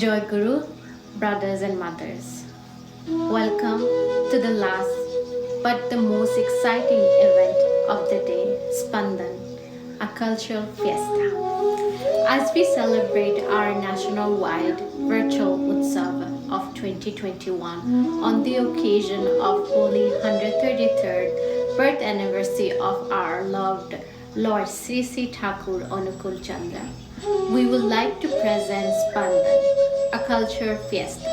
Joy Guru, brothers and mothers. Welcome to the last but the most exciting event of the day, Spandan, a cultural fiesta. As we celebrate our national-wide virtual Utsav of 2021 on the occasion of Holy 133rd birth anniversary of our loved Lord Sri Sri Thakur Anukul Chandra, we would like to present Spandan, a culture fiesta,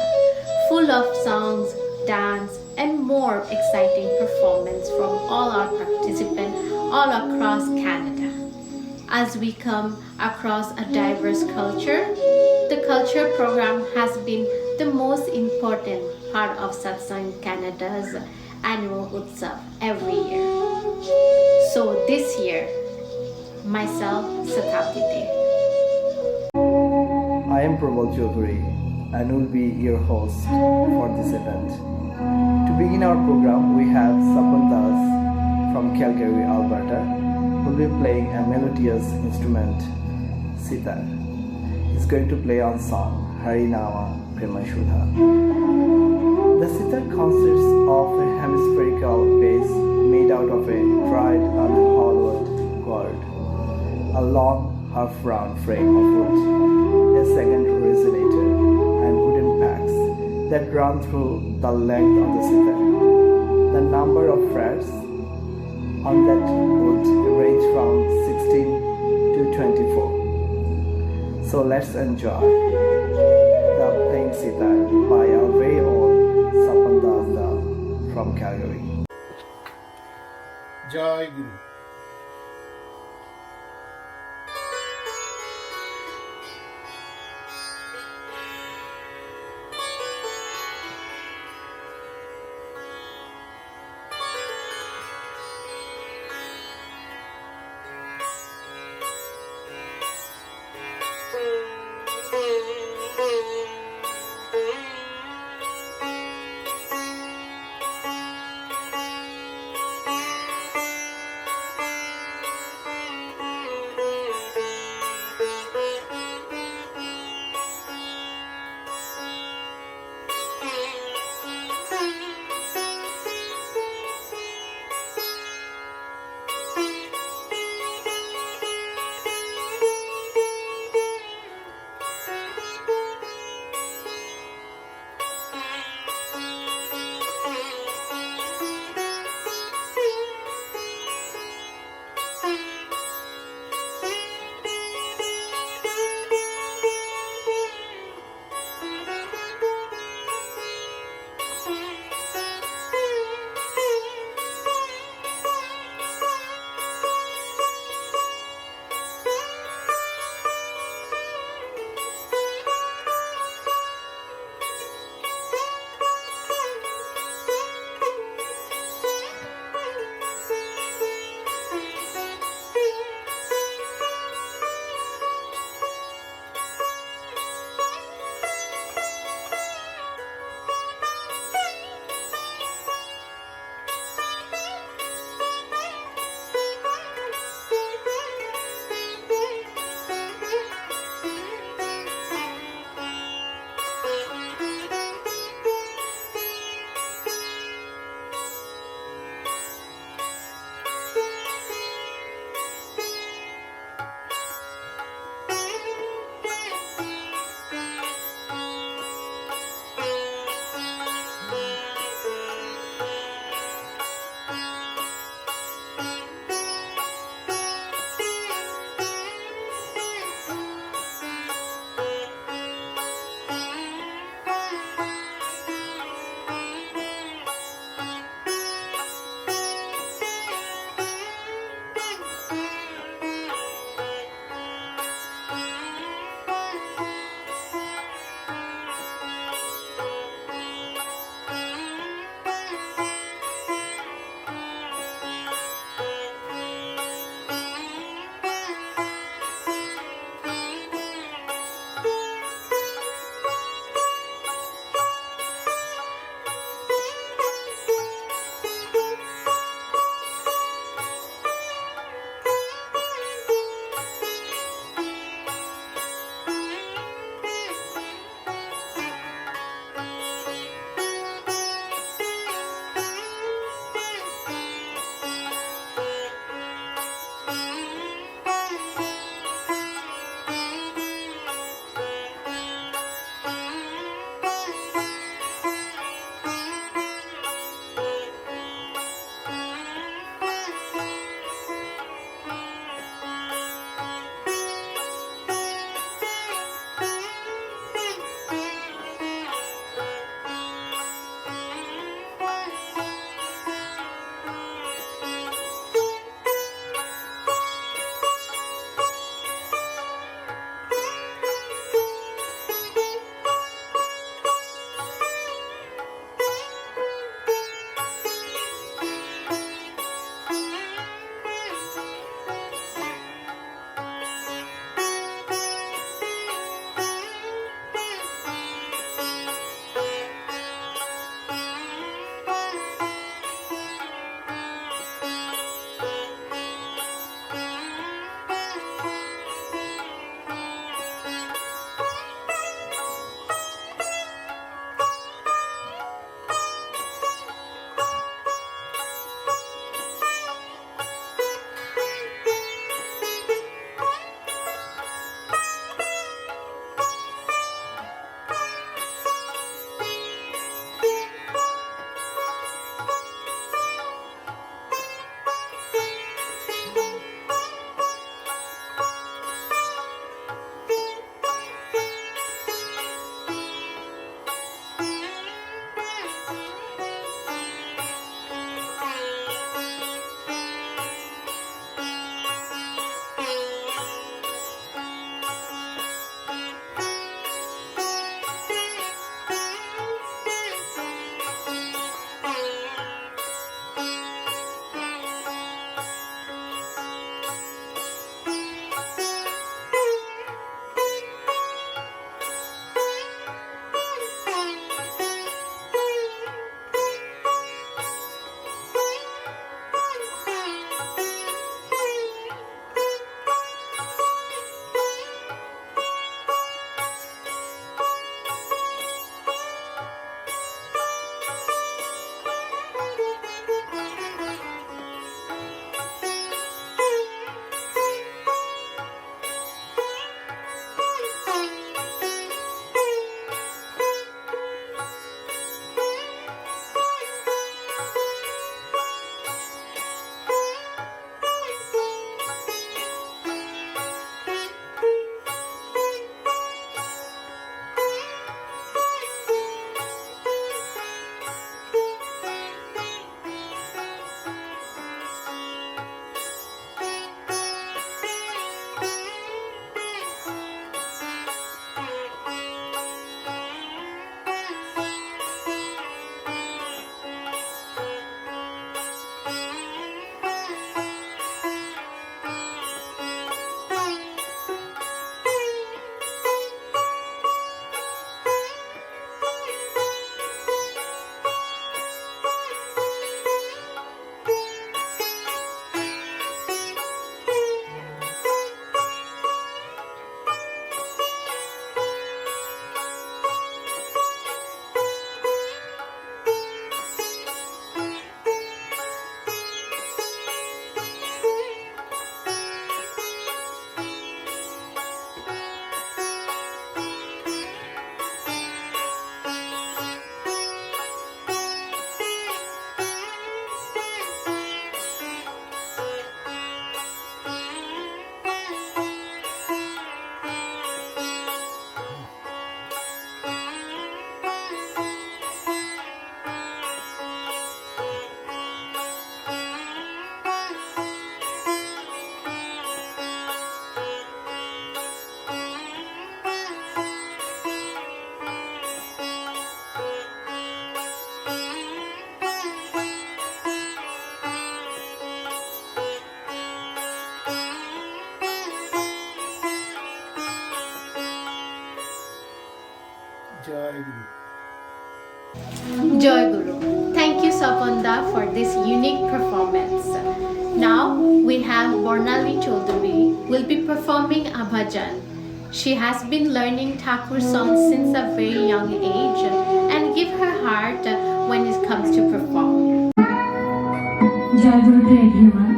full of songs, dance, and more exciting performance from all our participants all across Canada. As we come across a diverse culture, the culture program has been the most important part of Satsang Canada's annual Utsav every year. So this year, myself, Sathapti. I am Prabal Chaudhary and will be your host for this event. To begin our program, we have Sapan Das from Calgary, Alberta, who will be playing a melodious instrument, sitar. He's going to play on song Harinama Premashudha. The sitar consists of a hemispherical base made out of a dried and hollowed gourd, a long half-round frame of wood, a second resonator, and wooden packs that run through the length of the sitar. The number of frets on that wood range from 16 to 24. So let's enjoy the playing sitar by our very own Sapan Das from Calgary. Jai Guru. Joy Guru. Thank you, Sapanda, for this unique performance. Now we have Bornali Chaudhary will be performing a bhajan. She has been learning Thakur songs since a very young age and give her heart when it comes to perform. Joy Guru everyone,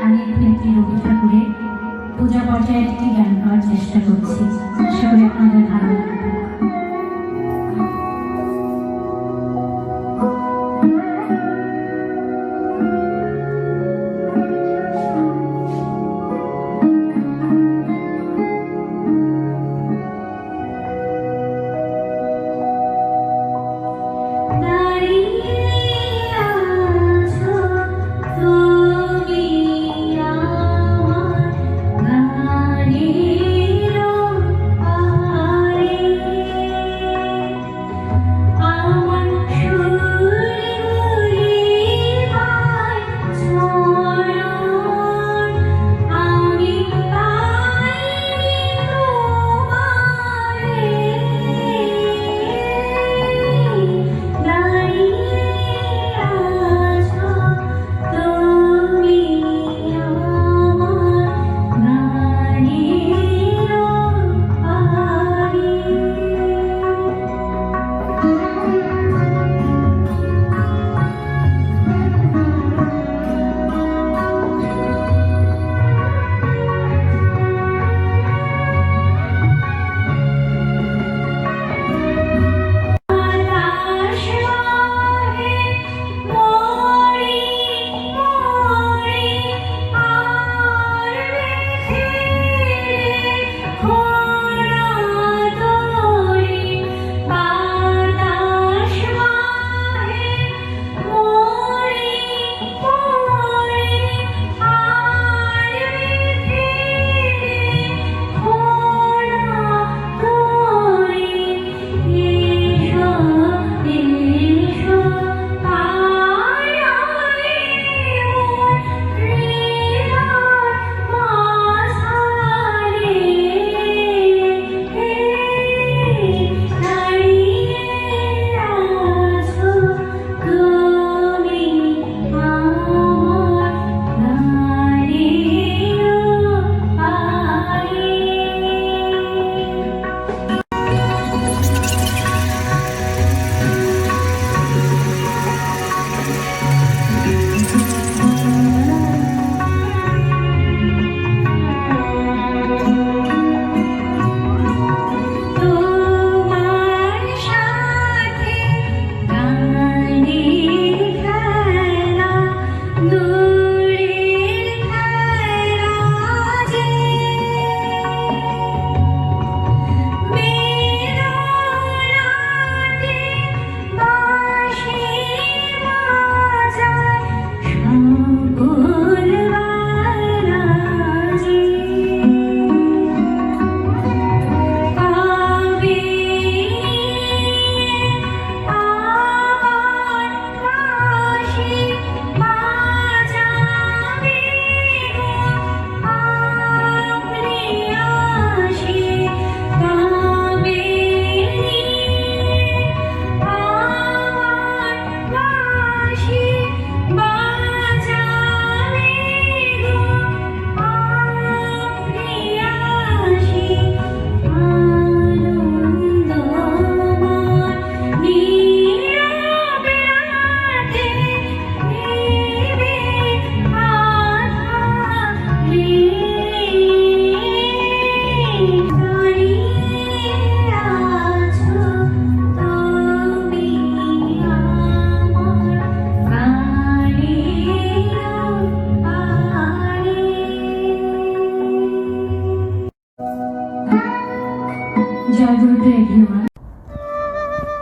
আমি নেত্রী রবি ঠাকুরের পূজা পর্যায়ের একটি গান গাওয়ার চেষ্টা করছি। আশা করি আপনাদের ভালো লাগবে।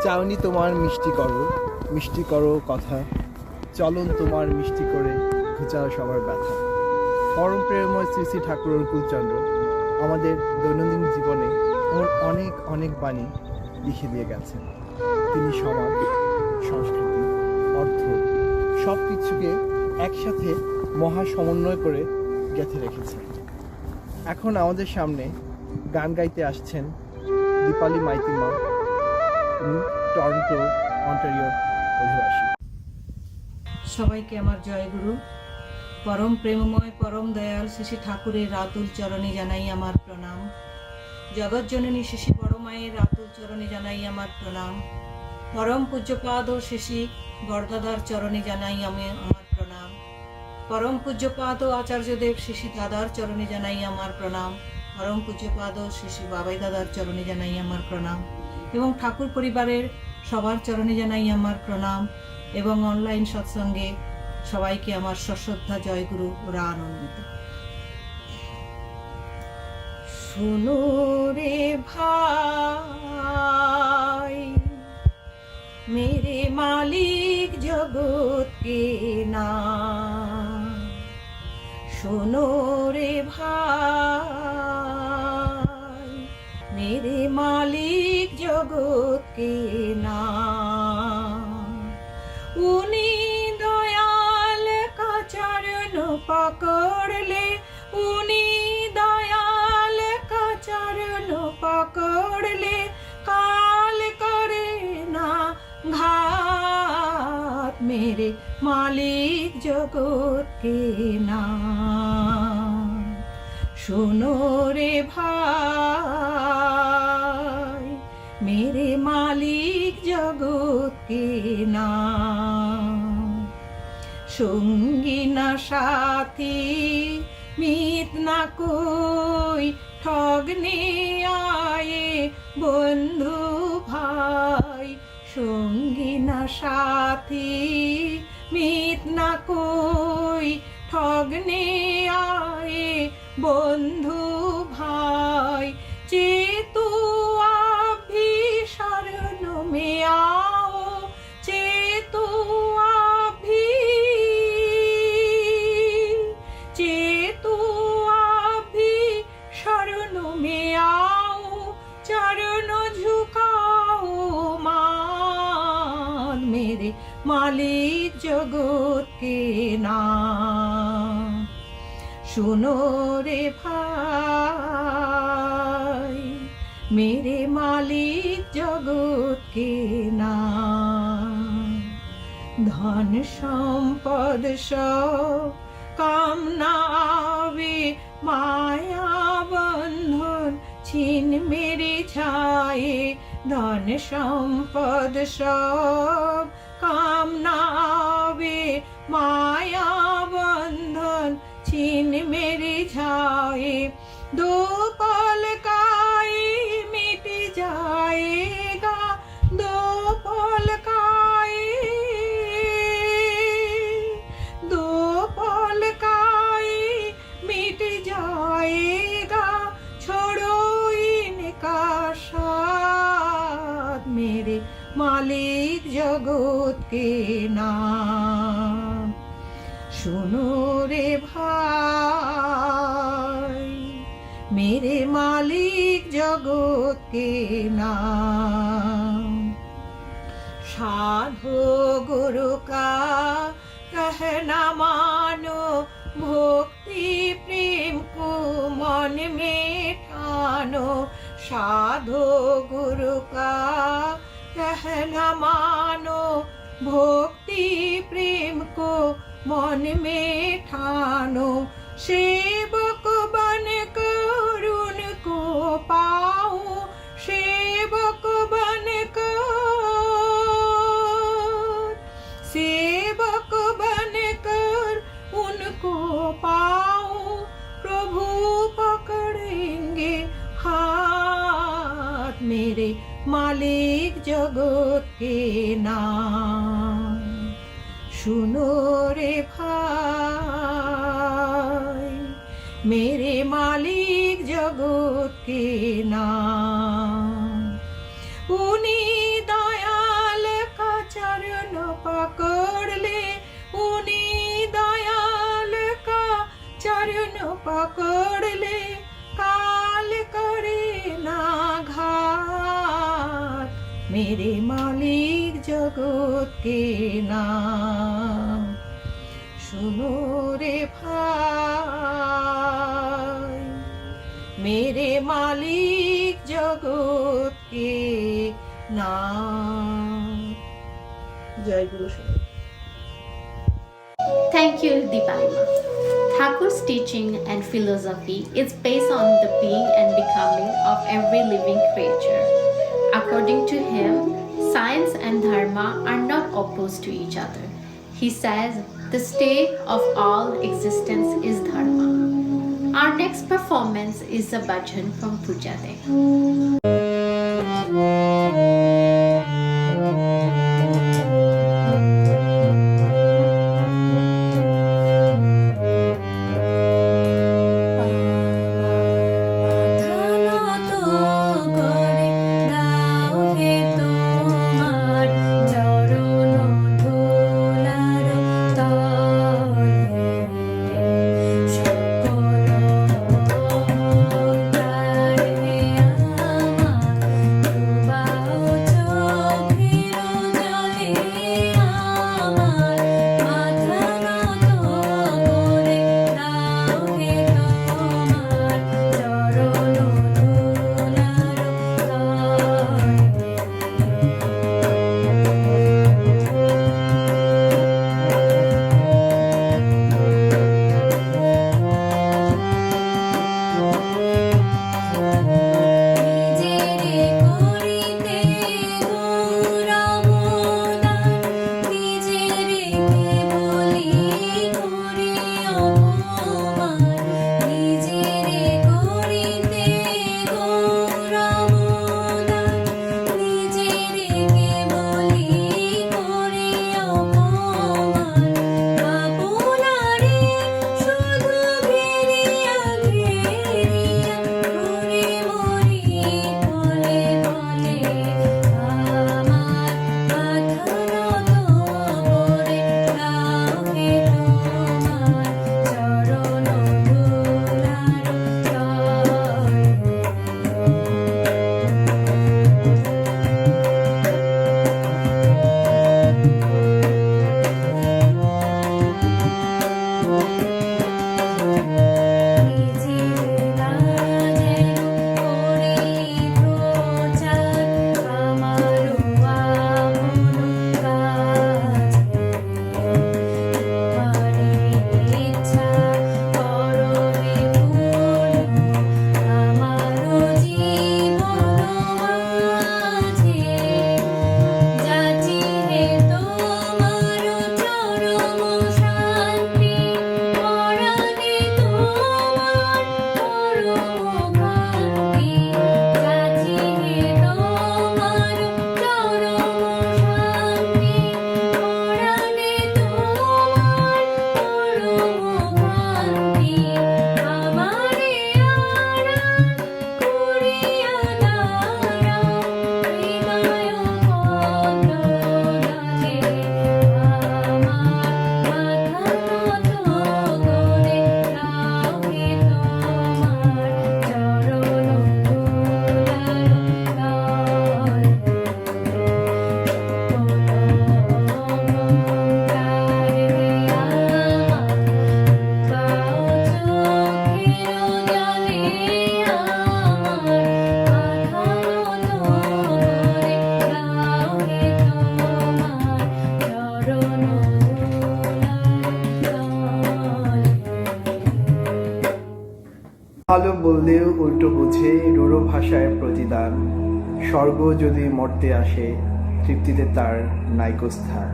চাউনি তোমার মিষ্টি করো কথা, চলন তোমার মিষ্টি করে ঘুচাও সবার ব্যথা। পরম প্রেমময় শ্রী শ্রী ঠাকুর অনুকূলচন্দ্র আমাদের দৈনন্দিন জীবনে ওর অনেক অনেক বাণী লিখে দিয়ে গেছেন। তিনি সমাজ, সংস্কৃতি, অর্থ সব কিছুকে একসাথে মহা সমন্বয় করে গেঁথে রেখেছেন। এখন আমাদের সামনে গান গাইতে আসছেন দীপালি মাইতি মা, টরন্টো, অন্টারিও, অধিবাসী। সবাইকে আমার জয়গুরু। পরম প্রেমময় পরম দয়াল শ্রী ঠাকুরের রাতুল চরণে জানাই আমার প্রণাম। জগৎজননী শ্রী বড় মায়ের রাতুল চরণে জানাই আমার প্রণাম। পরম পূজ্যপাদ শ্রী বরদাদার চরণে জানাই আমি আমার প্রণাম। পরম পূজ্যপাদ আচার্যদেব শ্রী দাদার চরণে জানাই আমার প্রণাম। পরম পূজ্যপাদ শ্রী বাবাই দাদার চরণে জানাই আমার প্রণাম এবং ঠাকুর পরিবারের সবার চরণে জানাই আমার প্রণাম এবং অনলাইন সৎসঙ্গে সবাইকে আমার সশ্রদ্ধা জয়গুরু। ওরা আনন্দিত। শোনো রে ভাই, মেরে মালিক জগৎ কে নাম। শোনো রে ভাই, মেরে মালিক জগৎ কে নাম। উনি দয়াল का चरण पकड़ ले, उनी दयाल का चरण पकड़ ले, काल करे ना घात मेरे मालिक जगत के नाम। सुनो रे भाई, मेरे मालिक जगत के नाम। সঙ্গী না সাথী মিত না কই, ঠগনে আয়ে বন্ধু ভাই। সঙ্গী না সাথী মিত না কই, ঠগনে আয়ে বন্ধু ভাই। চেতু আভি শরণ মে आओ, চেতু আভি, চেতু আভি শরণ মে आओ, চরণ ঝুকাও মান মেরে মালিক জগৎ কে নাম। सुनो रे भाई, मेरे मालिक जगत के नाम। धन সম্পদ সব কামনা আবে, মায়া বন্ধন ছিন মেরে ছায়ে। ধন সম্পদ সব কামনা আবে, মায়া বন্ধন छीन मेरे छाए। दो पल का ही मिट जाएगा, दो पल का ही, दो पल का ही मिट जाएगा। छोड़ो इनका साथ मेरे मालिक जगत के नाम। सुनो रे भाई, मेरे मालिक जगत के नाम। साधु गुरु का कहना मानो, भक्ति प्रेम को मन में ठानो। साधु गुरु का कहना मानो, भक्ति प्रेम को मन में ठानो। सेवक बन कर उनको पाओ, सेवक बन कर, सेवक बन कर उनको पाओ। प्रभु पकड़ेंगे हाथ मेरे मालिक जगत के नाम। सुनो रे भाई, मेरे मालिक जगत के नाम। उनी दयाल का चरण पकड़ ले, उनी दयाल का चरण पकड़ ले, काल करे ना घात मेरे मालिक जगत के नाम। सुनो रे भाई, मेरे मालिक जगत के नाम। জয় গুরু সবাই। Thank you, Deepalima. Thakur's teaching and philosophy is based on the being and becoming of every living creature. According to him, science and dharma are not opposed to each other. He says the state of all existence is dharma. Our next performance is a bhajan from Pujade. ভালো বললেও উল্টো বুঝে রূঢ় ভাষায় প্রতিদান, স্বর্গ যদি মর্তে আসে তৃপ্তিতে তার নাইকো স্থান।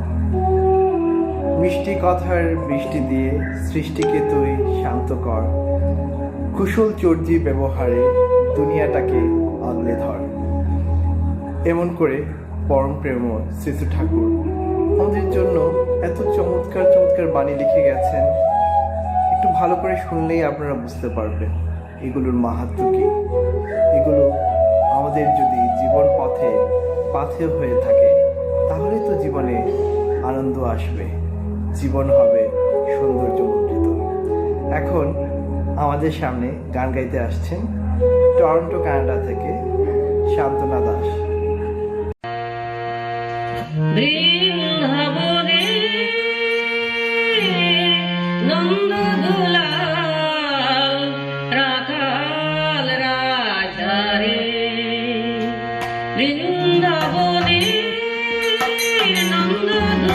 মিষ্টি কথার বৃষ্টি দিয়ে সৃষ্টিকে তুই শান্ত কর, কুশল চর্জি ব্যবহারে দুনিয়াটাকে আগলে ধর। এমন করে পরম প্রেম শ্রী ঠাকুর আমাদের জন্য এত চমৎকার চমৎকার বাণী লিখে গেছেন। একটু ভালো করে শুনলেই আপনারা বুঝতে পারবেন এগুলোর মাহাত্ম্য কি। এগুলো আমাদের যদি জীবন পাথে হয়ে থাকে তাহলে তো জীবনে আনন্দ আসবে, জীবন হবে সৌন্দর্যমণ্ডিত। এখন আমাদের সামনে গান গাইতে আসছেন টরন্টো কানাডা থেকে শান্তনা দাস। বৃন্দাবনে নন্দদুলাল রাখাল রাজারে, বৃন্দাবনে নন্দদুলাল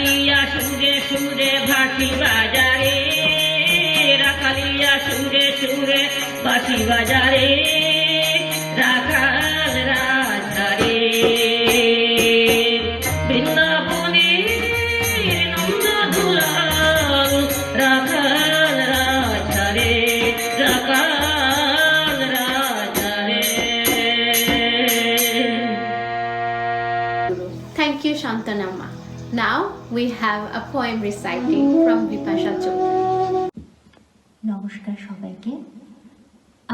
রাখালিয়া সুরে সুরে ভাসি বাজারে রাখালিয়া সুরে সুরে বাসি বাজারে রাখাল রাজধারে বৃন্দাবনে নন্দ দুলাল রাখাল রাজধারে রাখাল রাজধারে Thank you, Shantanamma. Now we have a poem reciting from Vipasha Chaudhary. নমস্কার সবাইকে।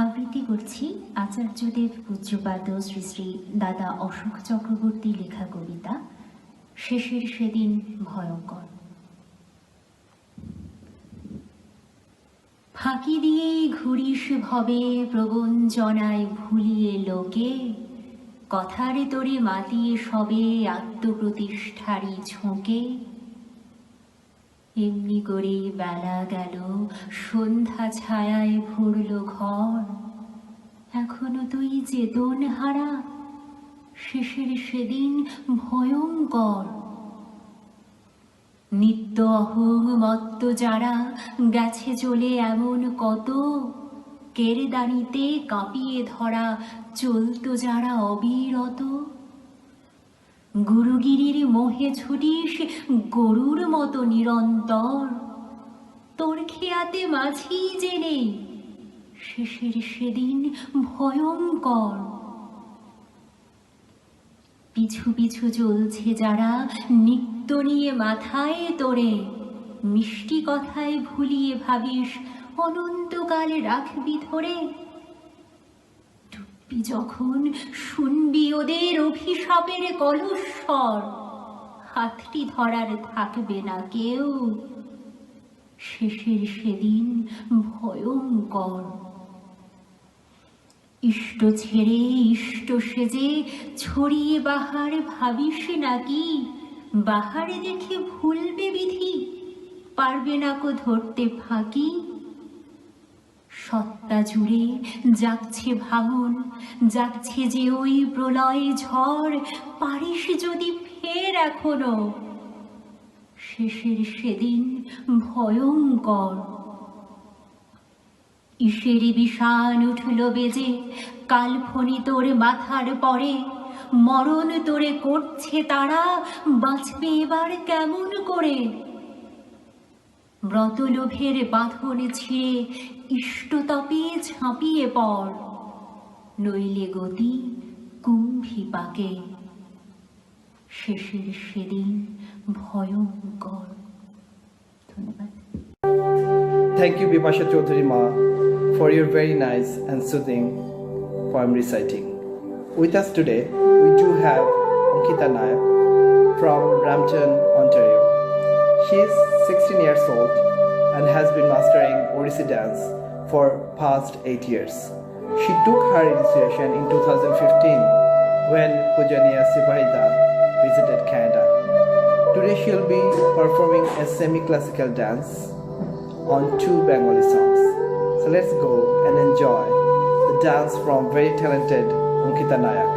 আবৃত্তি করছি আচার্যদেব পূজ্যপাদ শ্রী শ্রী দাদা অশোক চক্রবর্তী লেখা কবিতা শেষের সেদিন ভয়ঙ্কর। ফাঁকি দিয়ে ঘুরিস ভবে প্রবঞ্চনায় ভুলিয়ে লোকে কথারে তোরে মাতিয়ে সবে আত্মপ্রতিষ্ঠারই ঝোঁকে। এমনি করে বেলা গেল সন্ধ্যা ছায়ায় ভরল ঘর, এখনো তুই চেতন হারা শেষের সেদিন ভয়ঙ্কর। নিত্য অহং মত্ত যারা গেছে চলে এমন কত, কেরদানিতে কাঁপিয়ে ধরা চলতো যারা অবিরত। গুরুগিরির মোহে ছুটিস গরুর মতো নিরন্তর, তোর খেয়াতে মাঝি জেনে শেষের সেদিন ভয়ঙ্কর। পিছু পিছু চলছে যারা নিত্য নিয়ে মাথায় তোরে, মিষ্টি কথায় ভুলিয়ে ভাবিস অনন্তকাল রাখবি ধরে। টুপি যখন শুনবি ওদের অভিশাপের কলস্বর, হাতটি ধরার থাকবে না কেউ শেষের সেদিন ভয়ঙ্কর। ইষ্ট ছেড়ে ইষ্ট সেজে ছড়িয়ে বাহার ভাবিস নাকি, বাহার দেখে ভুলবে বিধি পারবে না কো ধরতে ফাঁকি। সত্তা জুড়ে যাচ্ছে ভাঙন, যাচ্ছে যে ওই প্রলয় ঝড়, পারিস যদি ফের এখনো শেষের সেদিন ভয়ঙ্কর। ঈশের বিষাণ উঠল বেজে কালফনি তোর মাথার পরে, মরণ তোরে করছে তারা বাঁচবে এবার কেমন করে। ব্রতলোভের বাঁধন ছিঁড়ে ইষ্টতপে ঝাঁপিয়ে পড়, নইলে গতি কুম্ভী পাকে শেষের সেদিন ভয়ঙ্কর। ধন্যবাদ। Thank you, Bipasha Chaudhary Ma, for your very nice and soothing poem reciting. With us today, we do have Ankita Nayak from Brampton, Ontario. She is 16 years old and has been mastering Odissi dance for past 8 years. She took her initiation in 2015 when Pujaniya Sipahida visited Canada. Today she will be performing a semi-classical dance on 2 Bengali songs. So let's go and enjoy the dance from very talented Ankita Nayak.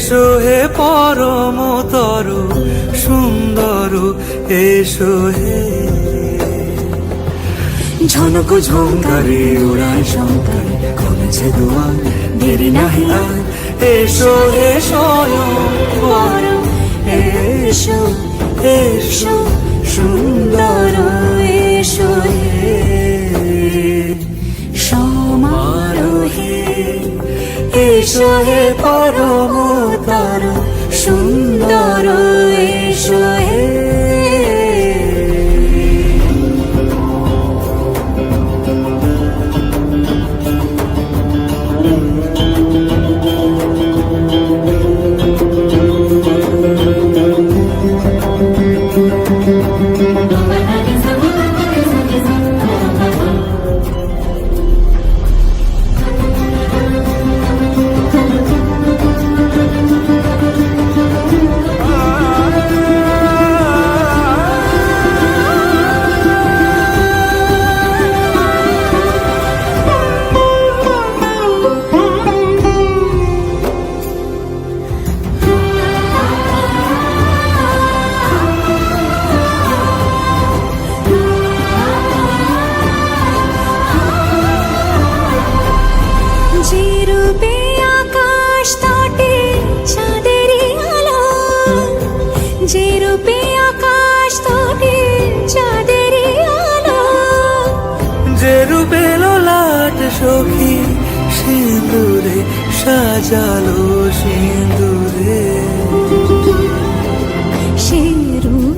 এসো হে পরমতর সুন্দর এসো হে ঝনক ঝঙ্কারে ওড়ায় শঙ্কারে কমেছে দুয়ার দেরি নাহি আর এসো হে স্বয়ং পরম এসো এসো সুন্দর এসো হে সমারোহে এসো হে পরমতর সুন্দর এসো হে সখী সিঁদুরে সাজালো সিঁদুরে সে রূপ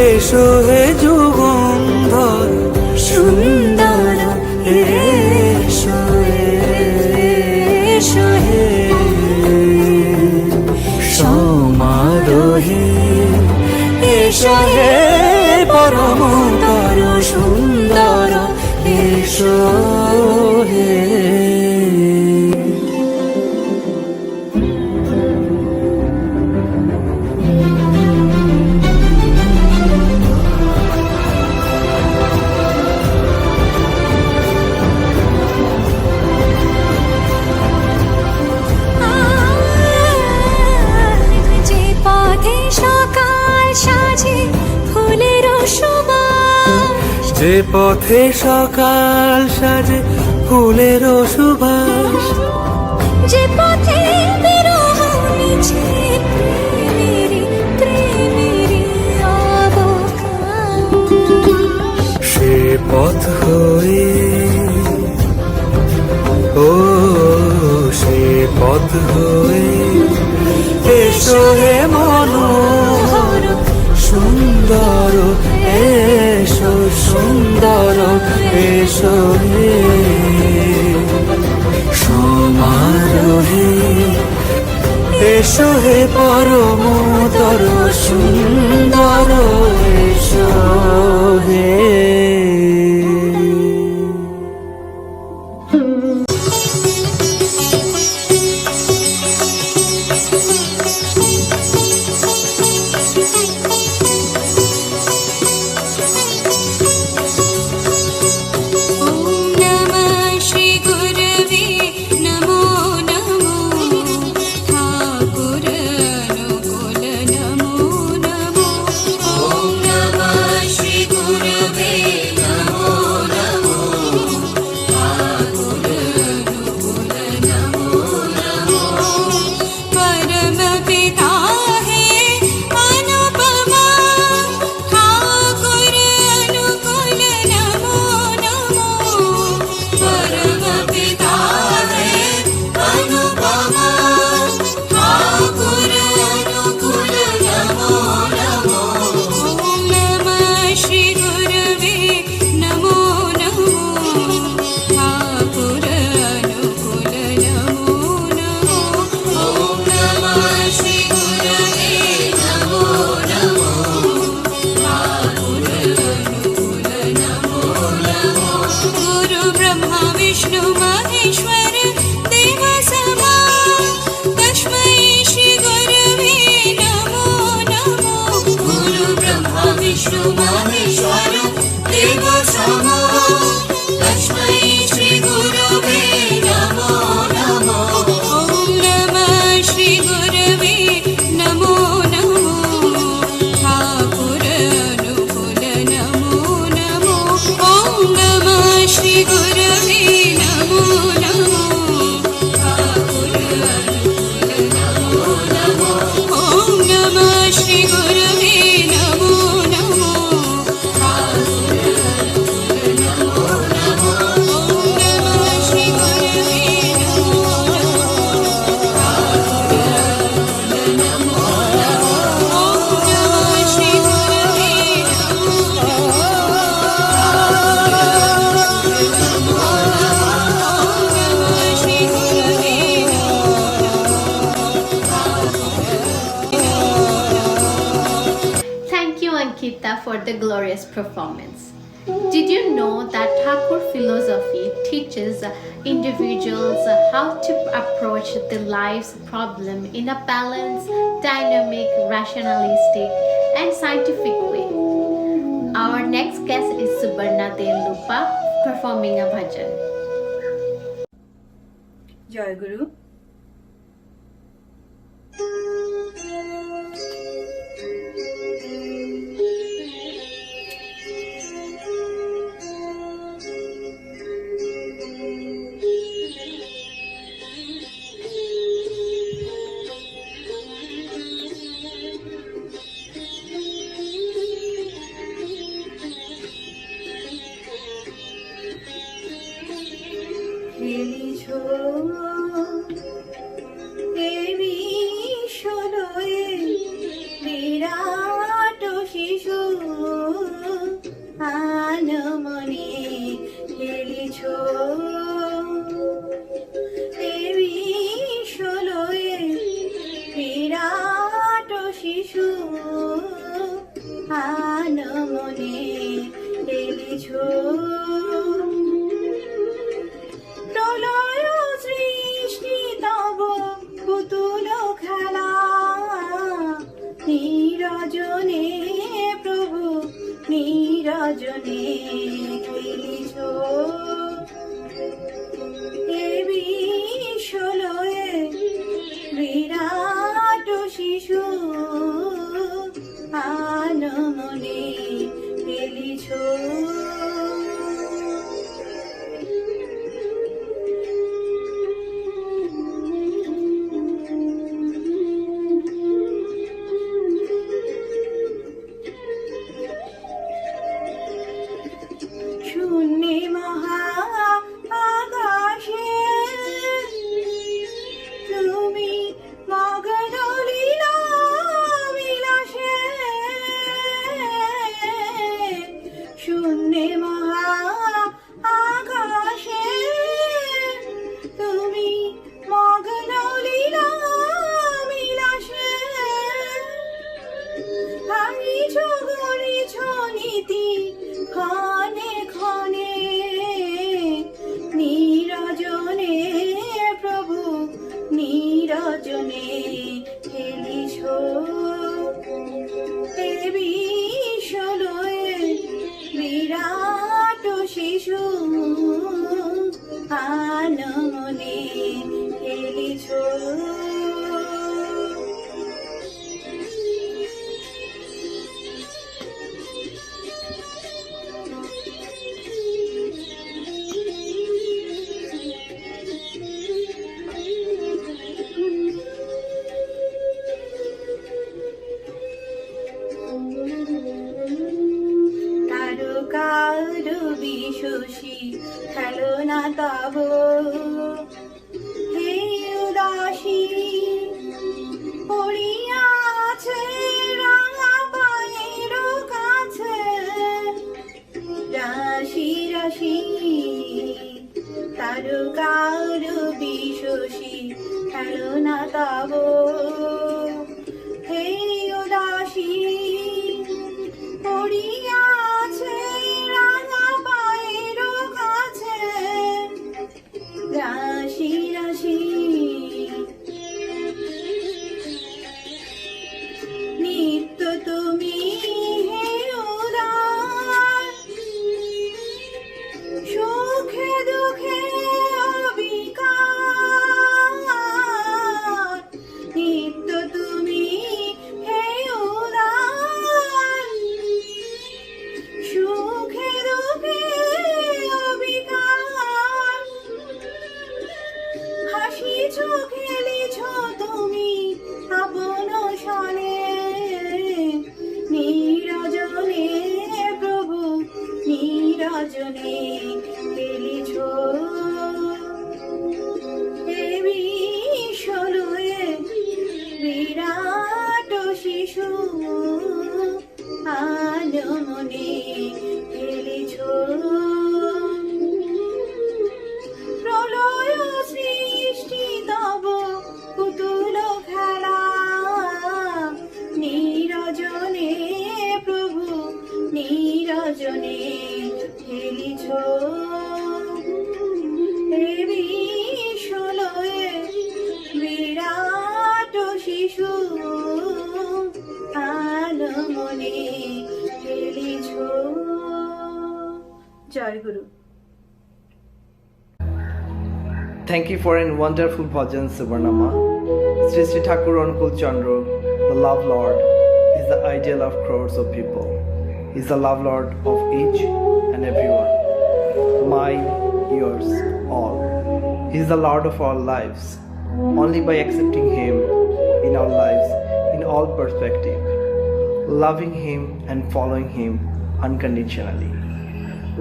এসো হে যুগন্ধর সুন্দর এসো এসো হে সমারোহে এসো হে পরমতর সুন্দর এসো হে যে পথে সকাল সাজে ফুলের সুবাস যে পথে বিরহ মিছে প্রেমেরই অবকাশ সে পথ হয়ে ও সে পথ হয়ে এসো হে মনোহর সুন্দর এসো সুন্দর এসো হে সমারোহে এসো হে পরমতর সুন্দর এসো হে विष्णु महेश्वर देव समो গুরবে নমো নমো ঠাকুর নমো নমো ওম নমঃ শ্রী গুরবে নমো নমো ঠাকুর নমো নমো ওম নমঃ শ্রী গুরবে নমো নমো ঠাকুর নমো নমো ওম নমঃ Shri গুরবে Thank you, Ankita, for the glorious performance. Did you know that Thakur philosophy teaches individuals how to approach the life's problem in a balanced, dynamic, rationalistic, and scientific way? Our next guest is Subarna Lupa performing a bhajan. জয় গুরু। খেলিছ দেবী ষোলোয় বিরাট শিশু আনমনে খেলিছ দেবী ষোলোয় বিরাট শিশু আনমনে খেলিছ প্রলয় সৃষ্টি তব পুতুল খেলা নীরজনে প্রভু নীরজনে খেলিছ দেবী ষোলোয় বিরাট শিশু আনমনে খেলিছ শূন্যে মহা আকাশে তুমি মগ্ন লীলা বিলাসে শূন্যে মহা আকাশে তুমি মগ্ন লীলা বিলাসে ভাঙিছ গড়িছ নীতি ক্ষণে ক্ষণে নীরজনে প্রভু নীরজনে খেলিছ দেবী ষোলোয় বিরাট শিশু আনমনে খেলিছ তারকার বিশোষী খেলনা তব হে উদাসী পড়িয়াছে রাঙা পায়ের কাছে রাশি রাশি তারকার বিশোষী খেলনা তব হে উদাসী পড়িয়াছে রাঙা পায়ের কাছে রাশি রাশি নিত্য তুমি হে উদার সুখে দুঃখে অবিকার নিত্য Thank you for a wonderful bhajan, Subarnama. Sri Sri Thakur Anukul Chandra, the Love Lord, is the ideal of crores of people. He is the Love Lord of each and everyone. Mine, yours, all. He is the Lord of our lives. Only by accepting Him in our lives, in all perspective, loving Him and following Him unconditionally,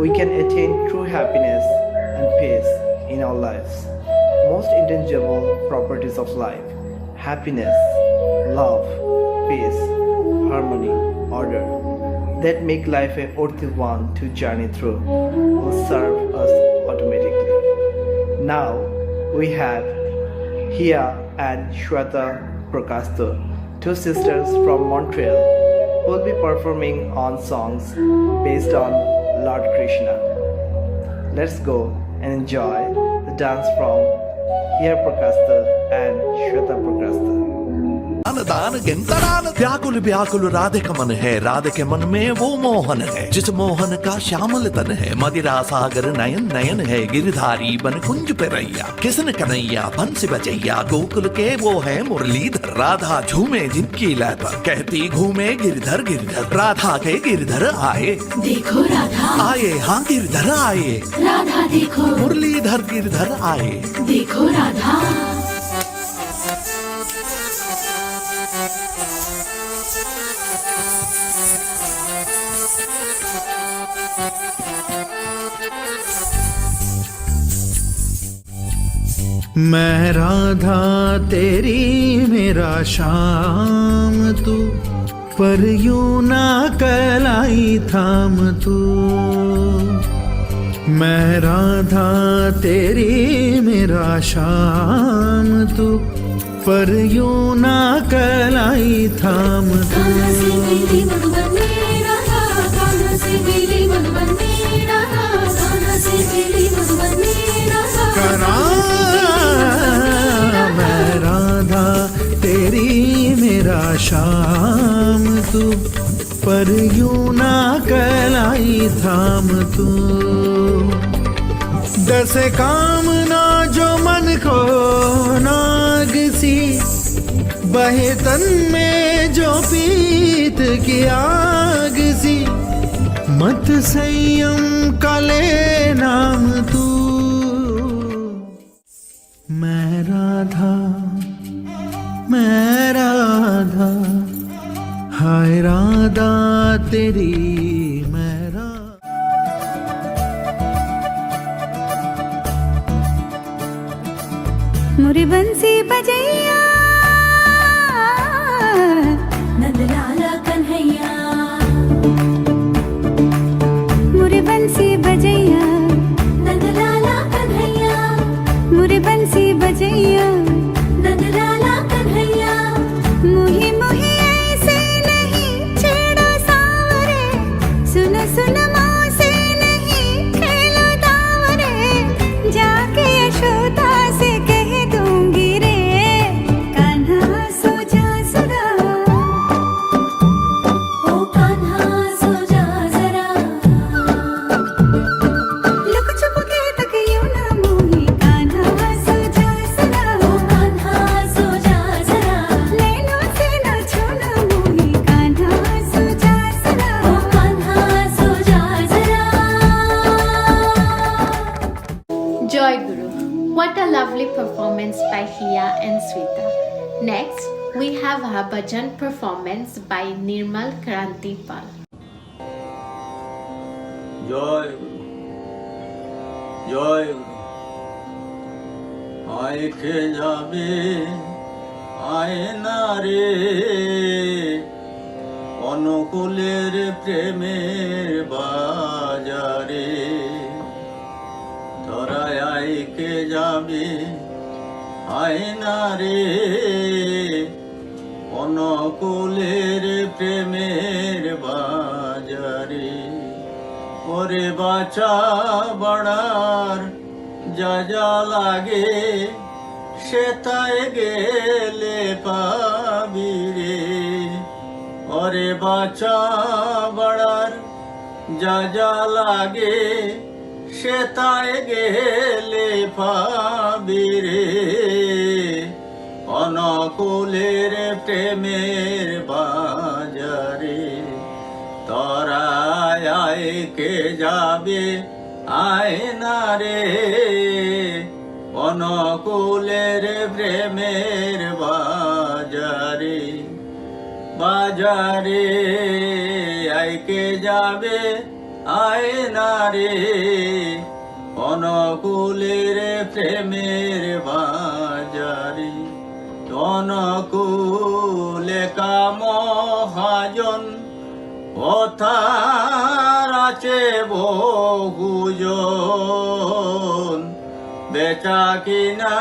we can attain true happiness and peace in our lives. Most intangible properties of life: happiness, love, peace, harmony, order, that make life a worthy one to journey through, will serve us automatically. Now we have Hia and Shweta Prakasta, two sisters from Montreal, who will be performing on songs based on Lord Krishna. Let's go and enjoy the dance from Hia Prakasta and Shweta Prakasta. दान गिनतरान व्याकुल व्याकुल राधे का मन है, राधे के मन में वो मोहन है जिस मोहन का श्यामल तन है। मदिरा सागर नयन नयन है, गिरधारी बन कुंज पे रैया, किसन कन्हैया बंसी बजैया, गोकुल के वो है मुरलीधर। राधा झूमे जिनकी लय पर, कहती घूमे गिरधर गिरधर। राधा के गिरधर आए, देखो राधा आए हाँ गिरधर आए, राधा देखो मुरलीधर गिरधर आए। देखो राधा मैं राधा तेरी मेरा शाम तू, पर यूं ना कलाई थाम तू। मैं राधा तेरी मेरा शाम तू, पर यूं ना कलाई थाम तू। करा मैं राधा तेरी मेरा शाम तू, पर यूं ना कलाई थाम तू। दस कामना जो मन को नाग सी, बहे तन में जो पीत की आग सी। मत संयम का ले नाम तू। मैं राधा हाय राधा तेरी मेरा। मुरी बंसी बजैया नंदलाला कन्हैया, मुरी बंसी बजैया नंदलाला कन्हैया, मुरी बंसी बजैया नंदलाला कन्हैया। मुही मुही ऐसे नहीं छेड़ो सावरे, सुन सुन मौसे नहीं खेलो दावरे। जाके यशोदा से कह दूंगी रे, कान्हा सो जा जरा, ओ कान्हा सो जा जरा। लुक छुप के तक यूं ना मोही, कान्हा सो जा जरा, ओ कान्हा सो जा जरा। नैनों से ना छूना मोही, कान्हा सो जा जरा, ओ कान्हा सो जा जरा। Joy Guru. What a lovely performance by Hia and Sweta. Next, we have a bhajan performance by Nirmal Krantipal. জয় গুরু জয় গুরু। আয় খে যাবে আয় না রে, অনুকূলের প্রেমের বাজারে। ধরায় আয় কে যাবে আয় না রে, অনুকূলের প্রেমের বাজারে। ওরে বাঁচা বড়ার যা যা লাগে, সে তাই গেলে পাবি রে। ওরে বাঁচা বড়ার যা যা লাগে, সে তাই গেলে পাবি অনকুলের প্রেমের বাজারে তরায় আয় কে যাবে আয় না রে অনকুলের প্রেমের বাজারে বাজারে আয় কে যাবে আয় না রে অনকুলের প্রেমের বাজারে অনকুলে কামহাজন কথার আছে বহুজন বেচা কিনা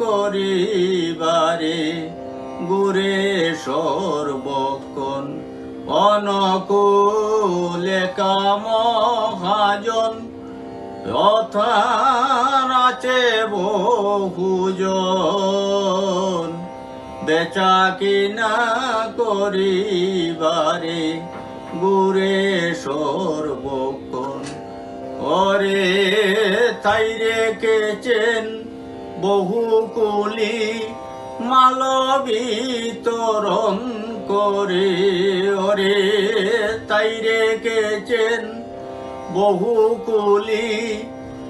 করিবারে গুরে সর্বক্ষণ অনকুলে কামহাজন কথার আছে বহুজন বেচা কিনা করিবারে গুরে সর্বক্ষণ ওরে তাই রেখেছেন বহু কুলি মাল বিতরণ করে ওরে তাই রেখেছেন বহু কুলি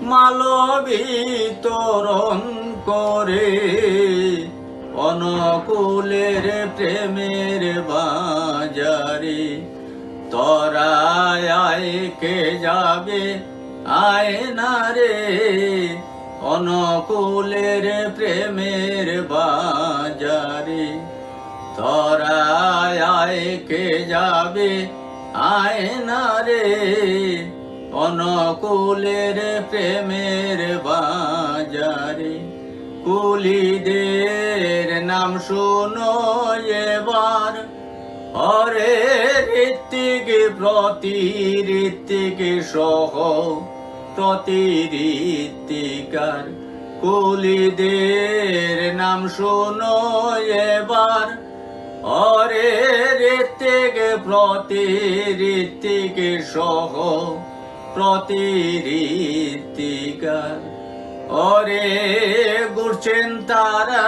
মাল বিতরণ করে অনকুলের প্রেমের বাজারে তরায় আয় কে যাবে আয় না রে অনকুলের প্রেমের বাজারে তরায় আয় কে যাবে আয় না রে অনকুলের প্রেমের বাজারে কুলিদের নাম শোনো এবার হরে ঋত্বিক প্রতি ঋত্বিক সহ প্রতি ঋত্বিকার কুলিদের নাম শোনো এবার হরে ঋত্বিক প্রতি ঋত্বিক সহ প্রতি ঋত্বিকার ওরে ঘুরছেন তারা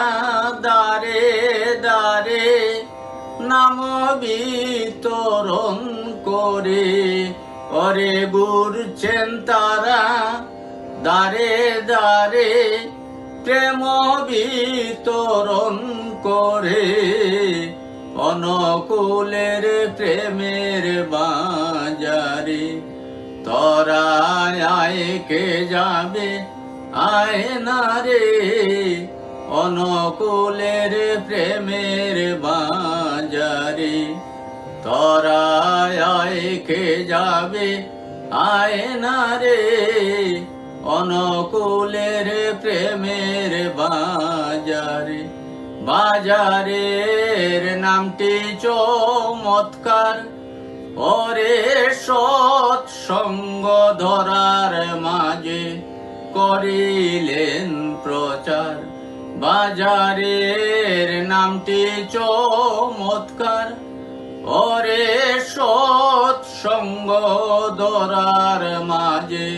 দারে দারে নাম বিতরণ করে ওরে ঘুরছেন তারা দারে দারে প্রেম বিতরণ করে অনকুলের প্রেমের বাজারে তরায় আয় কে যাবে আয় না রে অনকুলের প্রেমের বাজারে তরায় আয় কে যাবে আয় না রে অনকুলের প্রেমের বাজারে বাজারের নামটি চমৎকার ওরে সৎ সঙ্গ ধরার মাঝে করিলেন প্রচার বাজারের নামটি চমৎকার ওরে সৎ সঙ্গ ধরার মাঝে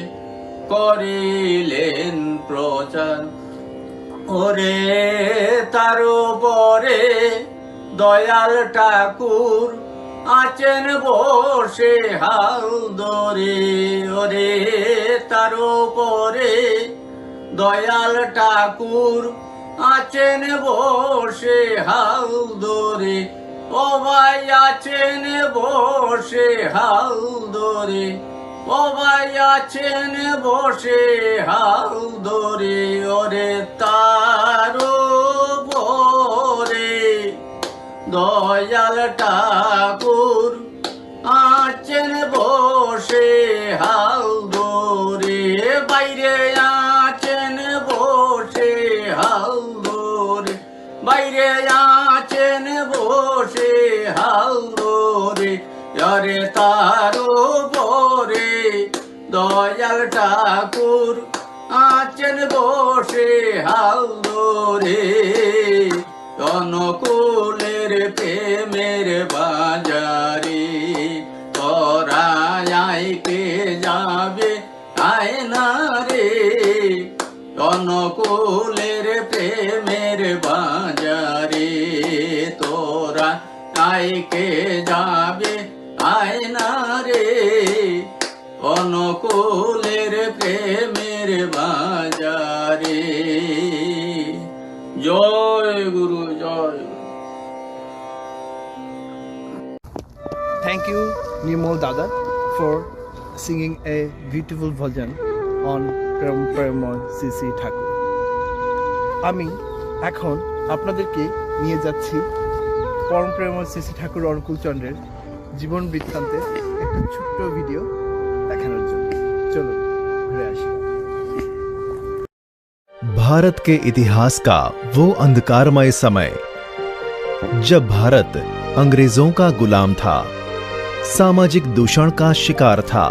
করিলেন প্রচার ওরে তার উপরে দয়াল ঠাকুর আছেন বসে হাল ধরে ওরে তার উপরে দয়াল ঠাকুর আছেন বসে হাল ধরে ও ভাই আছেন বসে হাল ধরে ও ভাই আছেন বসে হাল ধরে ওরে তার উপরে দয়াল ঠাকুর আছেন বসে হাল ধরে বাইরে আছেন বসে হাল ধরে বাইরে আছেন বসে হাল ধরে আরে তার উপরে দয়াল ঠাকুর আছেন বসে হাল ধরে অনুকূলের প্রেমের বাজারে তরায় কে যাবে আয় না রে অনুকূলের প্রেমের বাজারে ভাইকে যাবে আয়না রে অনুকূলের প্রেমের বাজারে। জয় গুরু জয় গুরু। Thank you, Nirmal Dada, for singing a beautiful version on Premoy CC Thakur. আমি এখন আপনাদেরকে নিয়ে যাচ্ছি পরম প্রেমময় শ্রী ঠাকুর অনুকূল চন্দ্রের জীবন বৃত্তান্তের একটা ছোট্ট ভিডিও দেখানোর জন্য। চলুন ঘুরে আসি। भारत के इतिहास का वो अंधकारमय समय जब भारत अंग्रेजों का गुलाम था, सामाजिक दूषण का शिकार था,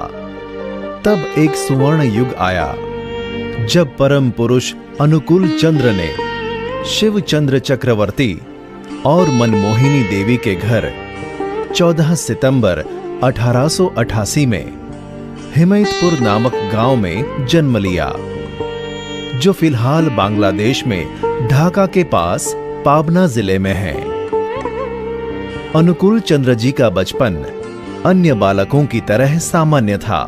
तब एक सुवर्ण युग आया जब परम पुरुष अनुकूल चंद्र ने शिव चंद्र चक्रवर्ती और मनमोहिनी देवी के घर 14 सितंबर 1888 में हिमयतपुर नामक गांव में जन्म लिया, जो फिलहाल बांग्लादेश में ढाका के पास पाबना जिले में है। अनुकूल चंद्र जी का बचपन अन्य बालकों की तरह सामान्य था,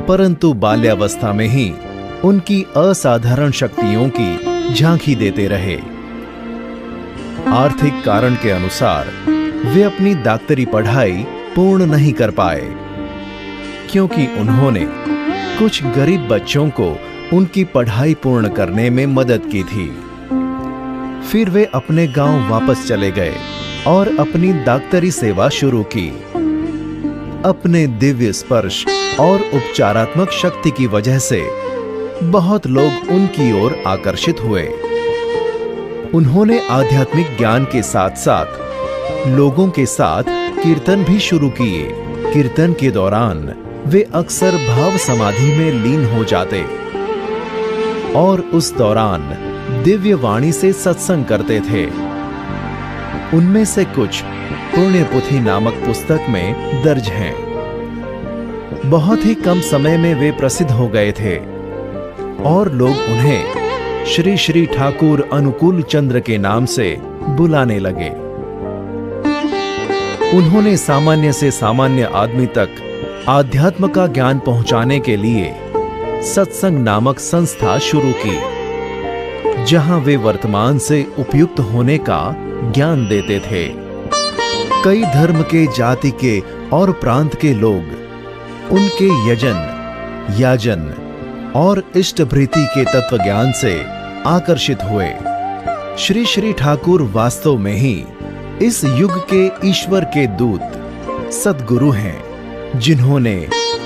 परंतु बाल्यावस्था में ही उनकी असाधारण शक्तियों की झांकी देते रहे। आर्थिक कारण के अनुसार वे अपनी डॉक्टरी पढ़ाई पूर्ण नहीं कर पाए, क्योंकि उन्होंने कुछ गरीब बच्चों को उनकी पढ़ाई पूर्ण करने में मदद की थी। फिर वे अपने गांव वापस चले गए और अपनी डॉक्टरी सेवा शुरू की। अपने दिव्य स्पर्श और उपचारात्मक शक्ति की वजह से बहुत लोग उनकी ओर आकर्षित हुए। उन्होंने आध्यात्मिक ज्ञान के साथ साथ लोगों के साथ कीर्तन भी शुरू किए। कीर्तन के दौरान वे अक्सर भाव समाधि में लीन हो जाते और उस दौरान दिव्य वाणी से सत्संग करते थे। उनमें से कुछ पुण्यपुथी नामक पुस्तक में दर्ज हैं। बहुत ही कम समय में वे प्रसिद्ध हो गए थे और लोग उन्हें श्री श्री ठाकुर अनुकूल चंद्र के नाम से बुलाने लगे। उन्होंने सामान्य से सामान्य आदमी तक आध्यात्म का ज्ञान पहुंचाने के लिए सत्संग नामक संस्था शुरू की, जहां वे वर्तमान से उपयुक्त होने का ज्ञान देते थे। कई धर्म के, जाति के और प्रांत के लोग उनके यजन, याजन और इष्टभृति के तत्व ज्ञान से आकर्षित हुए। श्री श्री ठाकुर वास्तव में ही इस युग के ईश्वर के दूत, सद्गुरु हैं, जिन्होंने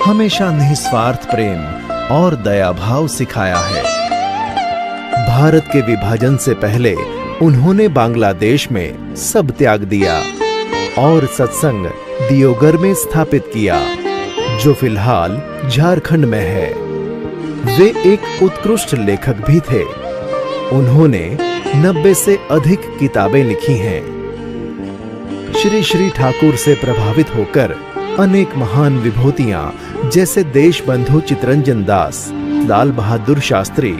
हमेशा निस्वार्थ प्रेम और दया भाव सिखाया है। भारत के विभाजन से पहले उन्होंने बांग्लादेश में सब त्याग दिया और सत्संग दियोगर में स्थापित किया, जो फिलहाल झारखंड में है। वे एक उत्कृष्ट लेखक भी थे। उन्होंने 90 से अधिक किताबें लिखी हैं। श्री श्री ठाकुर से प्रभावित होकर अनेक महान विभूतियां जैसे देशबंधु चितरंजन दास, लाल बहादुर शास्त्री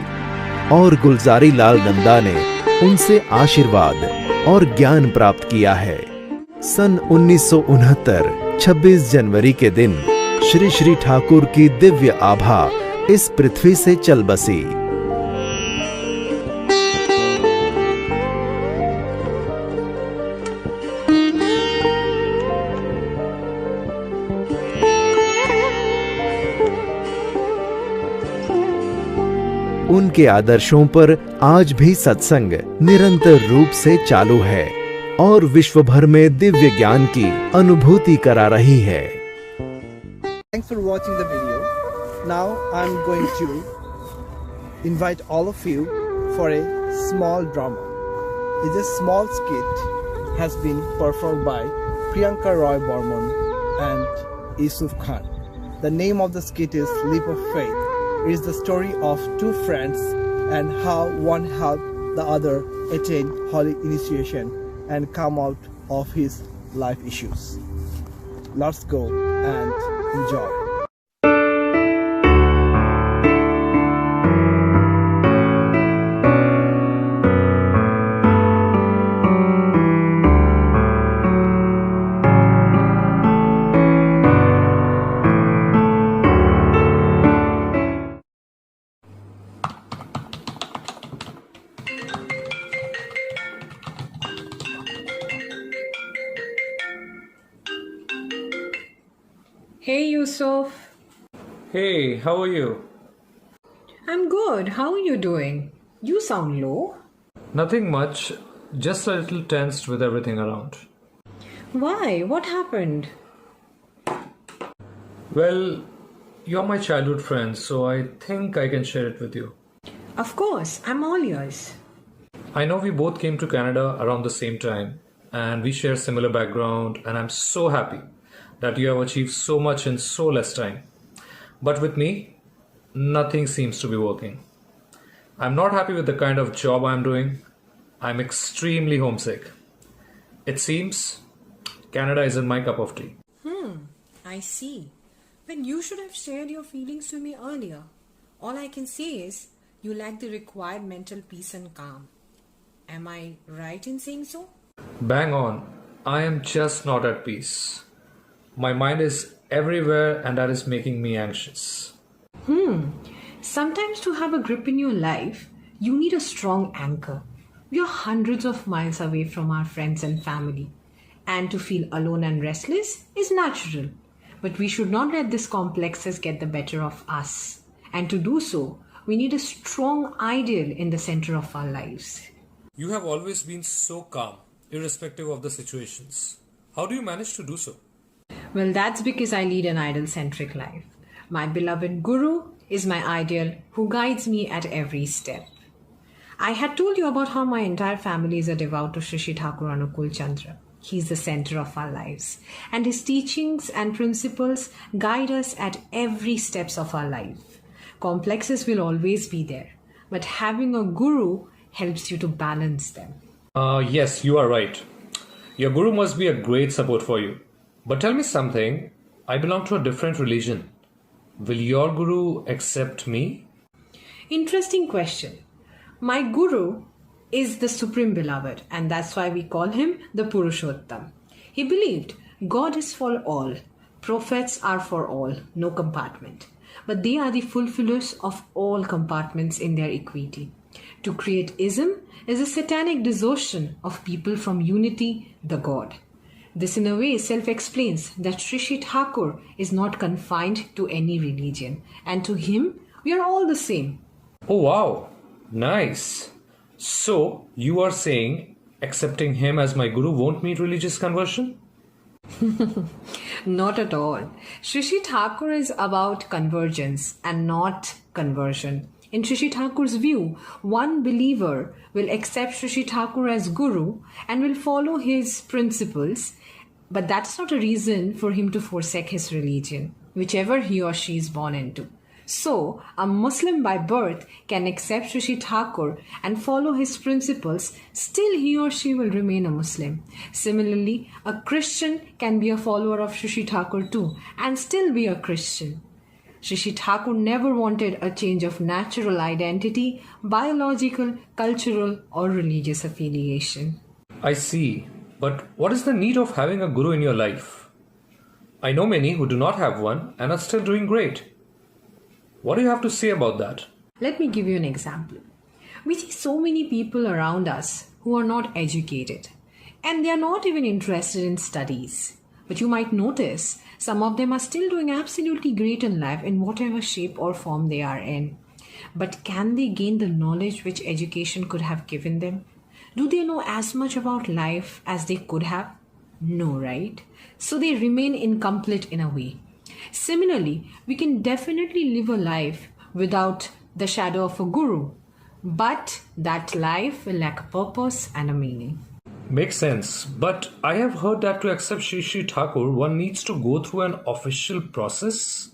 और गुलजारी लाल नंदा ने उनसे आशीर्वाद और ज्ञान प्राप्त किया है। सन 1969 26 जनवरी के दिन श्री श्री ठाकुर की दिव्य आभा इस पृथ्वी से चल बसी। उनके आदर्शों पर आज भी सत्संग निरंतर रूप से चालू है और विश्व भर में दिव्य ज्ञान की अनुभूति करा रही है। Thanks for watching the video. Now I'm going to invite all of you for a small drama. It's a small skit has been performed by Priyanka Roy Burman and Yusuf Khan. The name of the skit is Leap of Faith. It is the story of two friends and how one helped the other attain holy initiation and come out of his life issues. Let's go and enjoy. Hey Yusuf. Hey, how are you? I'm good. How are you doing? You sound low. Nothing much, just a little tensed with everything around. Why? What happened? Well, you're my childhood friend, so I think I can share it with you. Of course, I'm all yours. I know we both came to Canada around the same time, and we share similar background, and I'm so happy that you have achieved so much in so less time. But with me, nothing seems to be working. I'm not happy with the kind of job I'm doing. I'm extremely homesick. It seems Canada isn't my cup of tea. I see. Then you should have shared your feelings to me earlier. All I can say is you lack the required mental peace and calm. Am I right in saying so? Bang on. I am just not at peace. My mind is everywhere and that is making me anxious. Sometimes to have a grip in your life, you need a strong anchor. We are hundreds of miles away from our friends and family, and to feel alone and restless is natural. But we should not let these complexes get the better of us. And to do so, we need a strong ideal in the center of our lives. You have always been so calm, irrespective of the situations. How do you manage to do so? Well, that's because I lead an idol-centric life. My beloved Guru is my ideal who guides me at every step. I had told you about how my entire family is a devout to Sri Sri Thakur Anukul Chandra. He's the center of our lives, and his teachings and principles guide us at every steps of our life. Complexes will always be there, but having a guru helps you to balance them. Yes, you are right. Your guru must be a great support for you. But tell me something, I belong to a different religion. Will your guru accept me? Interesting question. My guru is the Supreme Beloved, and that's why we call him the Purushottam. He believed God is for all, prophets are for all, no compartment. But they are the fulfillers of all compartments in their equity. To create ism is a satanic distortion of people from unity, the God. This in a way self-explains that Sri Sri Thakur is not confined to any religion, and to him we are all the same. Oh wow, nice. So, you are saying accepting him as my guru won't mean religious conversion? Not at all. Sri Sri Thakur is about convergence and not conversion. In Sri Sri Thakur's view, one believer will accept Sri Sri Thakur as guru and will follow his principles, but that's not a reason for him to forsake his religion, whichever he or she is born into. So, a Muslim by birth can accept Sri Sri Thakur and follow his principles, still he or she will remain a Muslim. Similarly, a Christian can be a follower of Sri Sri Thakur too and still be a Christian. Sri Sri Thakur never wanted a change of natural identity, biological, cultural, or religious affiliation. I see. But what is the need of having a guru in your life? I know many who do not have one and are still doing great. What do you have to say about that? Let me give you an example. We see so many people around us who are not educated, and they are not even interested in studies. But you might notice some of them are still doing absolutely great in life in whatever shape or form they are in. But can they gain the knowledge which education could have given them? Do they know as much about life as they could have? No, right? So they remain incomplete in a way. Similarly, we can definitely live a life without the shadow of a guru, but that life will lack a purpose and a meaning. Makes sense. But I have heard that to accept Sri Sri Thakur, one needs to go through an official process.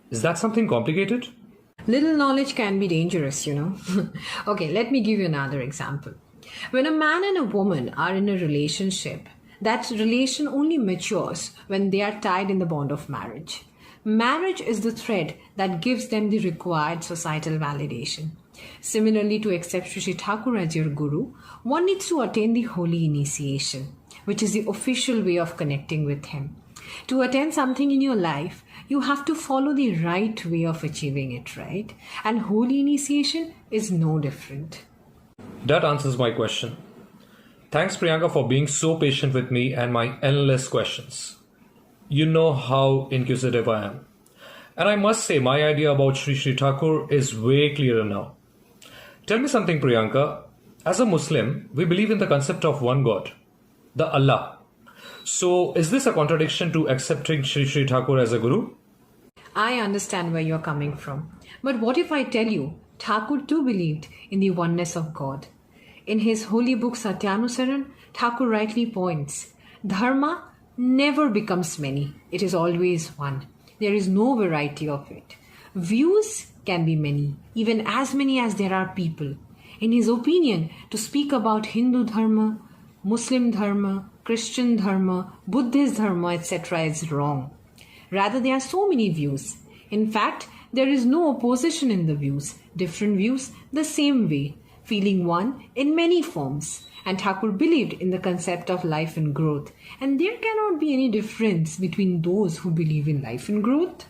Is that something complicated? Little knowledge can be dangerous, you know. Okay, let me give you another example. When a man and a woman are in a relationship, that relation only matures when they are tied in the bond of marriage. Marriage is the thread that gives them the required societal validation. Similarly, to accept Sri Sri Thakur as your guru, one needs to attain the holy initiation, which is the official way of connecting with him. To attain something in your life, you have to follow the right way of achieving it, right? And holy initiation is no different. That answers my question. Thanks, Priyanka, for being so patient with me and my endless questions. You know how inquisitive I am. And I must say, my idea about Sri Sri Thakur is way clearer now. Tell me something, Priyanka. As a Muslim, we believe in the concept of one God, the Allah. So, is this a contradiction to accepting Sri Sri Thakur as a guru? I understand where you're coming from. But what if I tell you, Thakur too believed in the oneness of God? In his holy book Satyanusaran, Thakur rightly points, Dharma never becomes many. It is always one. There is no variety of it. Views can be many, even as many as there are people. In his opinion, to speak about Hindu Dharma, Muslim Dharma, Christian Dharma, Buddhist Dharma, etc. is wrong. Rather, there are so many views. In fact, there is no opposition in the views. Different views, the same way, feeling one in many forms. And Thakur believed in the concept of life and growth. And there cannot be any difference between those who believe in life and growth.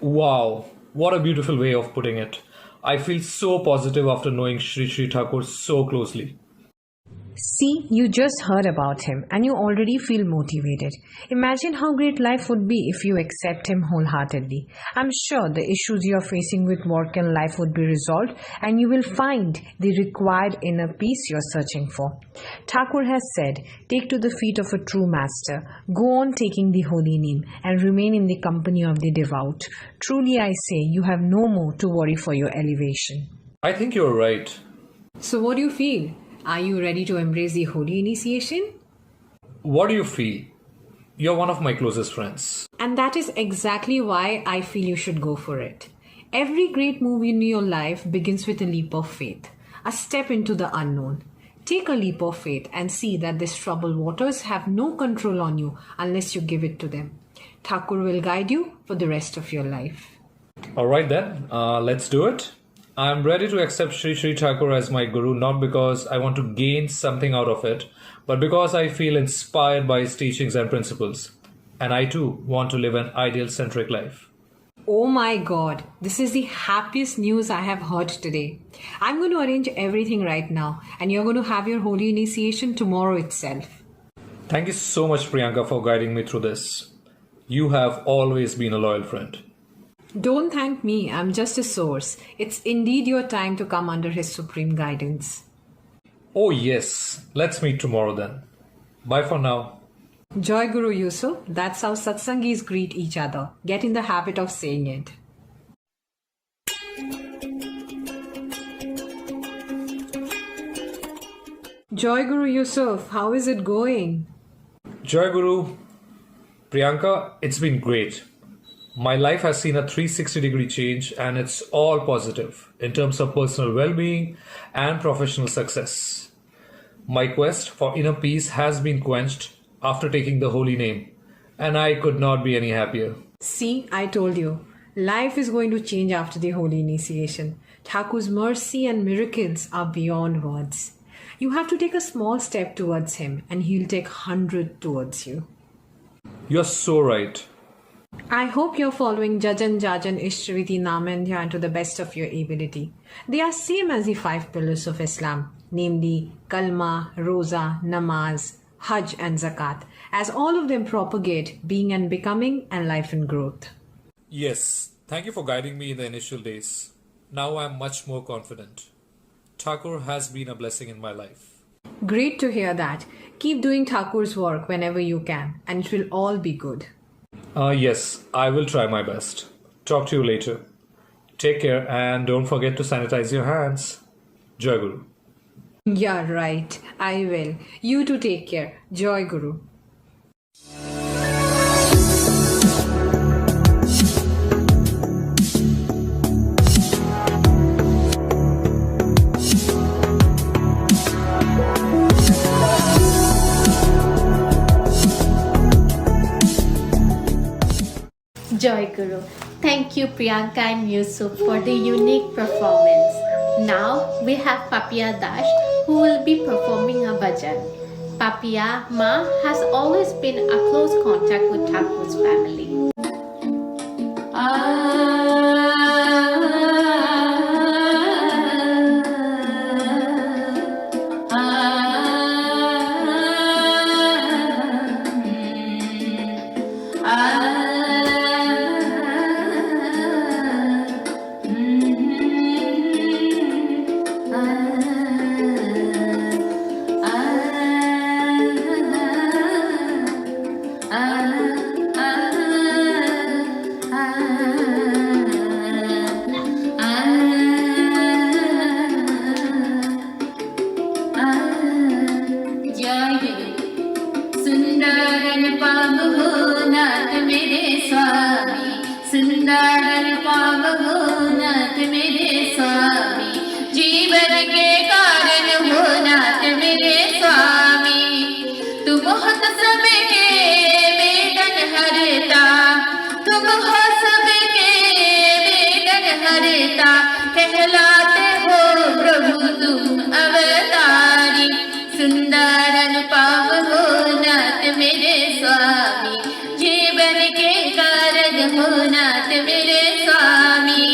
Wow, what a beautiful way of putting it. I feel so positive after knowing Sri Sri Thakur so closely. See, you just heard about him and you already feel motivated. Imagine how great life would be if you accept him wholeheartedly. I'm sure the issues you're facing with work and life would be resolved and you will find the required inner peace you're searching for. Thakur has said, take to the feet of a true master, go on taking the holy name and remain in the company of the devout. Truly I say, you have no more to worry for your elevation. I think you're right. So what do you feel? Are you ready to embrace the holy initiation? What do you feel? You're one of my closest friends. And that is exactly why I feel you should go for it. Every great move in your life begins with a leap of faith, a step into the unknown. Take a leap of faith and see that these troubled waters have no control on you unless you give it to them. Thakur will guide you for the rest of your life. Alright then, let's do it. I'm ready to accept Sri Sri Thakur as my guru, not because I want to gain something out of it, but because I feel inspired by his teachings and principles. And I too want to live an ideal-centric life. Oh my God, this is the happiest news I have heard today. I'm going to arrange everything right now and you're going to have your holy initiation tomorrow itself. Thank you so much, Priyanka, for guiding me through this. You have always been a loyal friend. Don't thank me, I'm just a source. It's indeed your time to come under his supreme guidance. Oh yes, let's meet tomorrow then. Bye for now. Joy Guru Yusuf, that's how satsangis greet each other. Get in the habit of saying it. Joy Guru Yusuf, how is it going? Joy Guru, Priyanka, it's been great. My life has seen a 360-degree change and it's all positive in terms of personal well-being and professional success. My quest for inner peace has been quenched after taking the holy name and I could not be any happier. See, I told you, life is going to change after the holy initiation. Thakur's mercy and miracles are beyond words. You have to take a small step towards him and he'll take 100 towards you. You're so right. I hope you're following Jajan Jajan Ishtriviti Namandhyan to the best of your ability. They are same as the 5 pillars of Islam, namely Kalma, Roza, Namaz, Hajj and Zakat, as all of them propagate being and becoming and life and growth. Yes, thank you for guiding me in the initial days. Now I'm much more confident. Thakur has been a blessing in my life. Great to hear that. Keep doing Thakur's work whenever you can and it will all be good. Yes, I will try my best. Talk to you later. Take care and don't forget to sanitize your hands. Joy Guru. Yeah, right. I will. You too take care. Joy Guru. Joy Guru. Thank you Priyanka and Yusuf for the unique performance. Now we have Papiya Dash who will be performing a bhajan. Papiya Ma has always been a close contact with Thakur's family. Ah जीवन के कारण हो नाथ मेरे स्वामी। तुम हो तो सबके वेदन हरता, तुम हो सबके वेदन हरता, कहलाते हो प्रभु तुम अवतारी। सुंदर अनुपम हो नाथ मेरे स्वामी, जीवन के कारण हो नाथ मेरे स्वामी।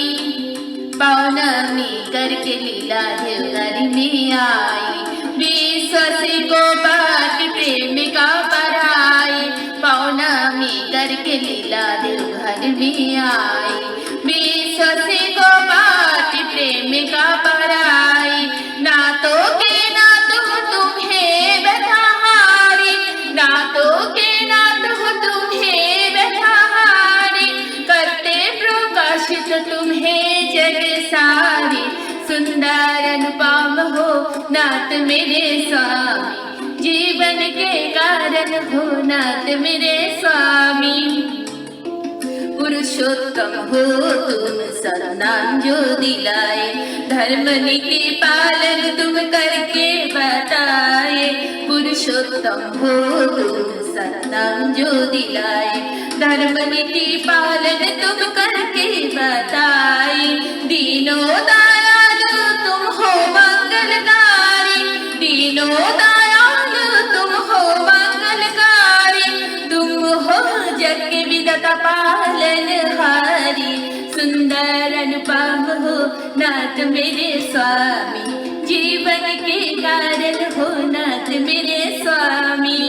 पौर्णमी करके लीला देवघर में आई, विश्वासी को बाट प्रेम का पराई। पौर्णमी करके लीला देवघर में आई, विश्वासी को बाट प्रेम का पराई। नातों के नात हो तुम्हें बधारी, नातों के नात हो तुम्हें बधारी, करते प्रकाशित तुम्हें जग सारी। सुंदर अनुपम हो नाथ मेरे स्वामी, जीवन के कारण हो नाथ मेरे स्वामी। पुरुषोत्तम हो तुम सर्वनाम जो दिलाए, धर्म नीति पालन तुम करके बताए। पुरुषोत्तम हो तुम सर्वनाम जो दिलाए, धर्म नीति पालन तुम करके बताए। दीनों दयालु तुम हो मंगलकारी, दीनों दयालु तुम हो मंगलकारी, तुम हो जग के विधाता पालनहारी। सुंदर अनुपम हो नाथ मेरे स्वामी, जीवन के कारण हो नाथ मेरे स्वामी।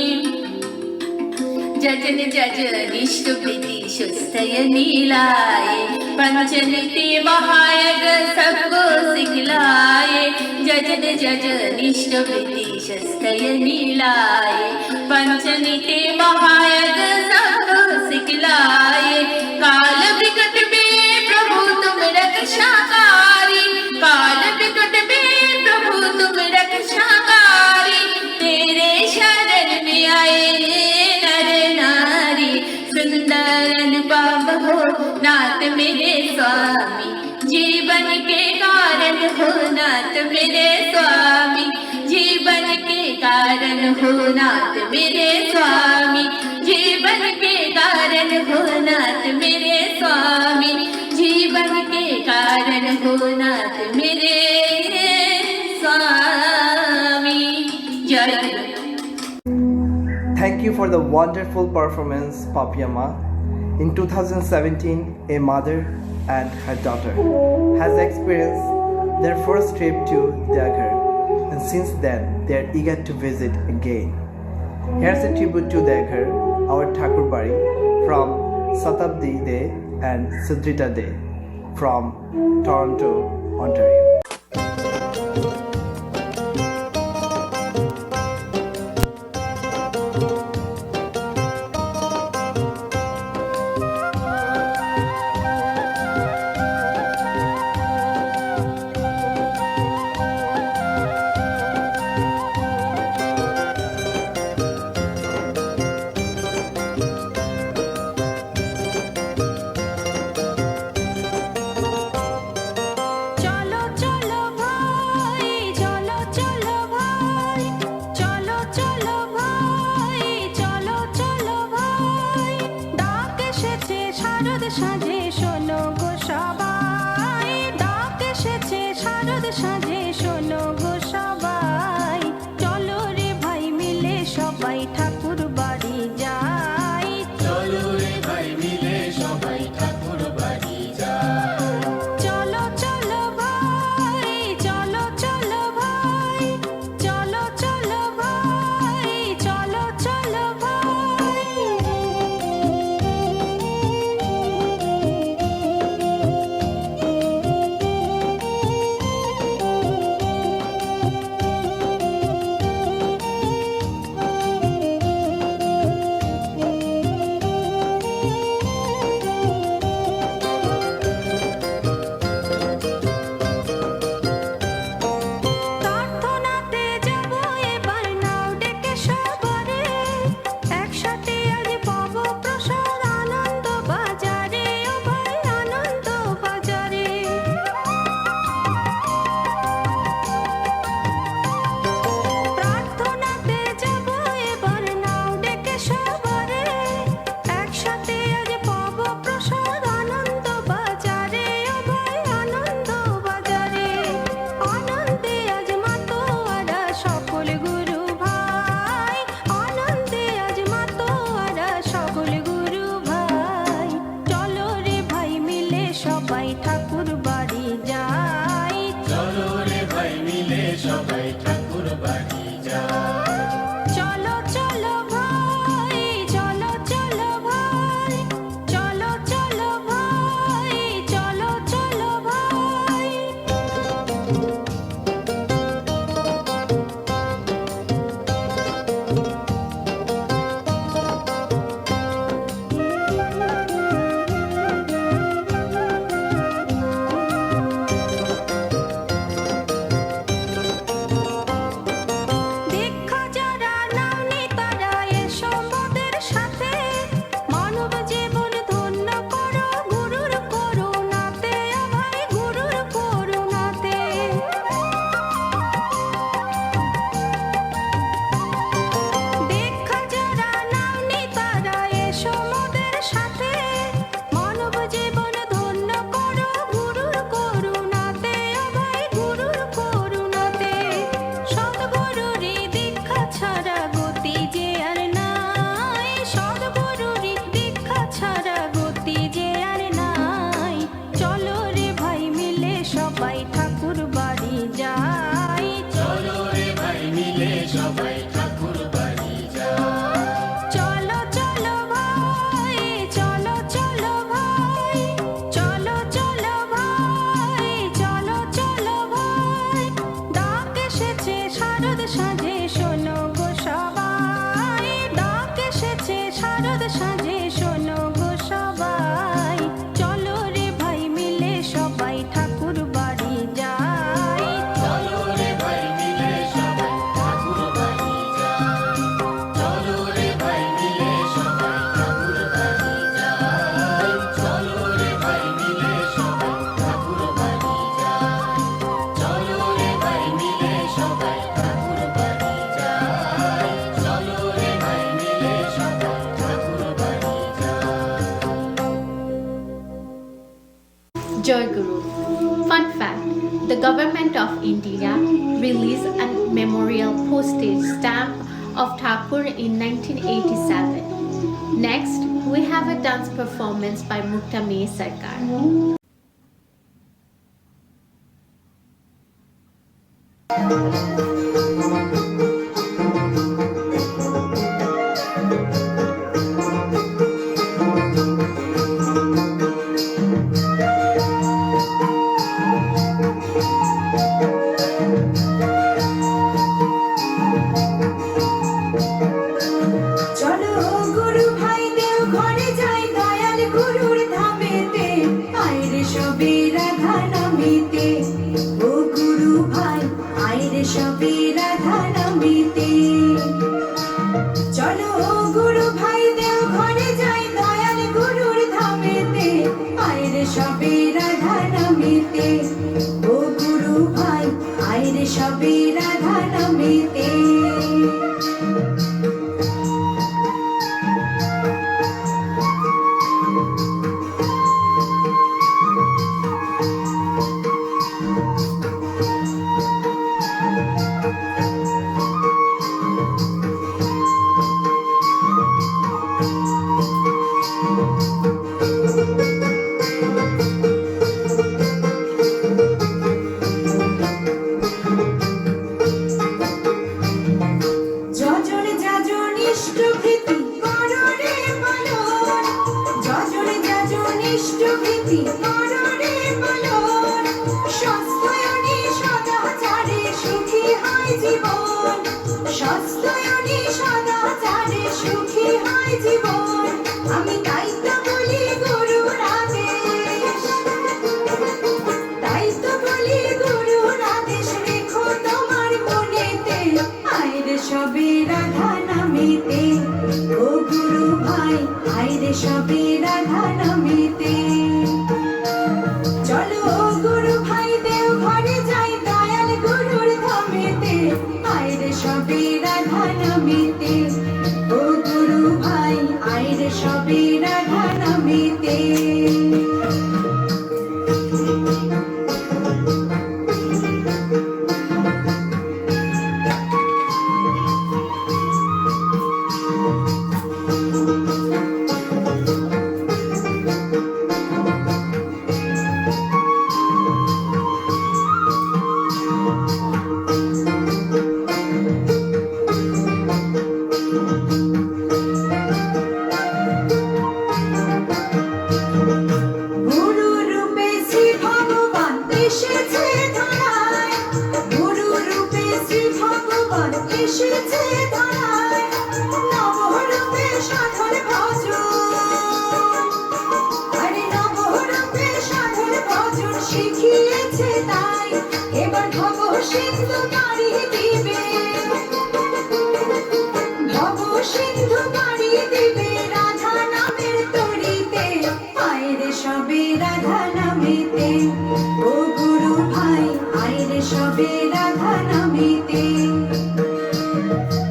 जजन जजनिष्ठ विधि सुस्थय नीलाए, पंचनीति महायग सबको सिखलाए। जजन जजनिष्ठ विधि सुस्थय नीलाए, पंचनीति महायग सबको सिखलाए। काल विकट में प्रभु तुम रक्षाकारी, काल विकट में प्रभु तुम रक्षाकारी। तेरे शरण में आए नर नारी, सुंदर अनुपम हो नाथ मेरे स्वामी, जीवन के कारण हो नाथ मेरे स्वामी। जीवन के कारण हो नाथ मेरे स्वामी, जीवन के कारण हो नाथ मेरे स्वामी, जीवन के कारण हो नाथ मेरे स्वामी। जय गुरु। Thank you for the wonderful performance, Papiyama. In 2017, a mother and her daughter has experienced their first trip to Deoghar, and since then they are eager to visit again. Here's a tribute to Deoghar, our Thakur Bari, from Satabdi De and Sudrita De from Toronto, Ontario. চলো সবাই ঠাকুর বাড়ি যায়। চলো চলো ভাই, চলো চলো ভাই, চলো চলো ভাই, চলো চলো ভাই। দীক্ষা যারা নাওনি তারা এসো মোদের সাথে, মানব জীবন ধন্য করো গুরুর করুণাতে, ও ভাই গুরুর করুণাতে। দীক্ষা যারা নাওনি তারা এসো মোদের সাথে, মানব জীবন ধন্য করো গুরুর করুণাতে, ও ভাই গুরুর করুণাতে। সদ্গুরুরই দীক্ষা ছাড়া গতি যে আর নাই, সদ্গুরুরই দীক্ষা ছাড়া গতি যে আর নাই। চলো রে ভাই মিলে সবাই ঠাকুর বাড়ি যাই, চলো রে ভাই মিলে সবাই ঠাকুর বাড়ি যায়। চলো চলো ভাই, চলো চলো ভাই, চলো চলো ভাই, চলো চলো ভাই। ডাক এসেছে শারদ সাজে শোনো গো সবাই, ডাক এসেছে শারদ সাজে শোনো গো সবাই। চলো রে ভাই মিলে সবাই ঠাকুর বাড়ি যাই, চলো রে ভাই মিলে সবাই ঠাকুর বাড়ি যায়। চলো রে ভাই মিলে সবাই ঠাকুর বাড়ি যায়। চলো রে ভাই মিলে সবাই ঠাকুর বাড়ি যায়। চলো রে ভাই মিলে সবাই ঠাকুর বাড়ি যায়। চলো রে ভাই মিলে সবাই ঠাকুর বাড়ি যায়। Joy Guru. Fun fact, the government of India released a memorial postage stamp of Thakur in 1987. Next, we have a dance performance by Mukta May Sarkar. চলো গুরু ভাই দেও ঘরে যাই দয়াল গুরুর ধামেতে, আইরে সবে রাধা নামিতে। ও গুরু ভাই আইরে সবে রাধা নামিতে। চলো গুরু ভাই দেও ঘরে যাই দয়াল গুরুর ধামেতে, আইরে সবে রাধা নামিতে। ও গুরু ভাই আইরে সবে রাধা নামিতে। যজন যাজন ইষ্টভীতি করো রে পালন, যজন যাজন ইষ্টভীতি করো রে পালন। সস্তয়নি সদাচারে সুখী হয় জীবন, সস্তয়নি সদাচারে সুখী হয় জীবন। আমি তাই তো বলি গুরুর আদেশ, তাই তো বলি গুরুর আদেশ রেখো তোমার মনেতে, আইরে সবে রাধা নামিতে। ও গুরু ভাই আইরে সবে রাধা নামিতে। চলো গুরু ভাই দেও ঘরে যাই দয়াল গুরুর ধামেতে, আইরে সবে রাধা নামিতে। ও গুরু ভাই আইরে সবে রাধা নামিতে। এসেছে ধরায় নবরূপে সাধন ভজন, আরে নবরূপে সাধন ভজন শিখিয়েছে তাই এবার ভব সিন্ধু পাড়ি দিবে, ভব সিন্ধু পাড়ি দিবে রাধা নামের তরিতে, আয়রে সবে রাধা নামেতে, ও গুরু ভাই আয়রে সবে রাধা নামেতে।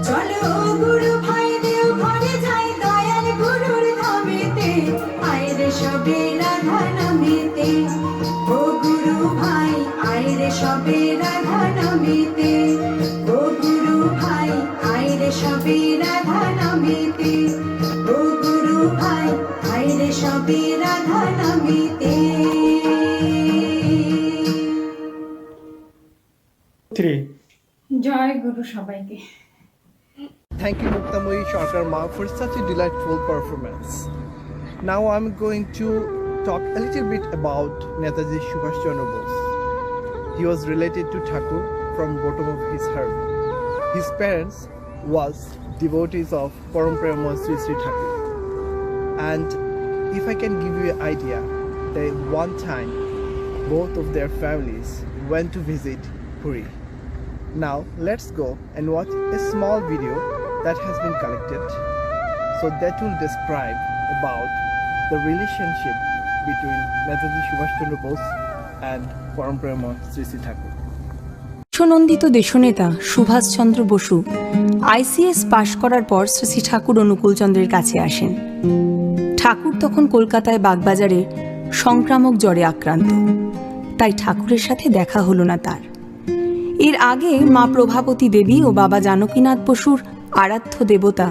চলো গুরু ভাই দেও ঘরে যাই দয়াল গুরুর ধামেতে, আয়রে সবে রাধা নামেতে, ও গুরু ভাই আয়রে সবে রাধা নামেতে, ও গুরু ভাই আয়রে সবে রাধা নামেতে, ও গুরু ভাই আয়রে সবে রাধা নামেতে। জয় গুরু সবাইকে। Thank you, Muktamoyi Sarkar Ma, for such a delightful performance. Now I'm going to talk a little bit about Netaji Subhash Chandra Bose. He was related to Thakur from bottom of his heart. His parents was devotees of Param Premomoy Sri Sri Thakur. And if I can give you an idea, that one time both of their families went to visit Puri. Now let's go and watch a small video that has been collected, so that will describe about the relationship between Netaji Subhash Chandra Bose and Param Premomoy Sri Sri Thakur. বিশ্বনন্দিত দেশনেতা Subhas Chandra Basu ICS পাশ করার পর শ্রী শ্রী ঠাকুর অনুকূলচন্দ্রের কাছে আসেন। ঠাকুর তখন কলকাতায় বাগবাজারে সংক্রামক জ্বরে আক্রান্ত, তাই ঠাকুরের সাথে দেখা হলো না তার। এর আগে মা প্রভাবতী দেবী ও বাবা জানকীনাথ বসুর আরাধ্য দেবতা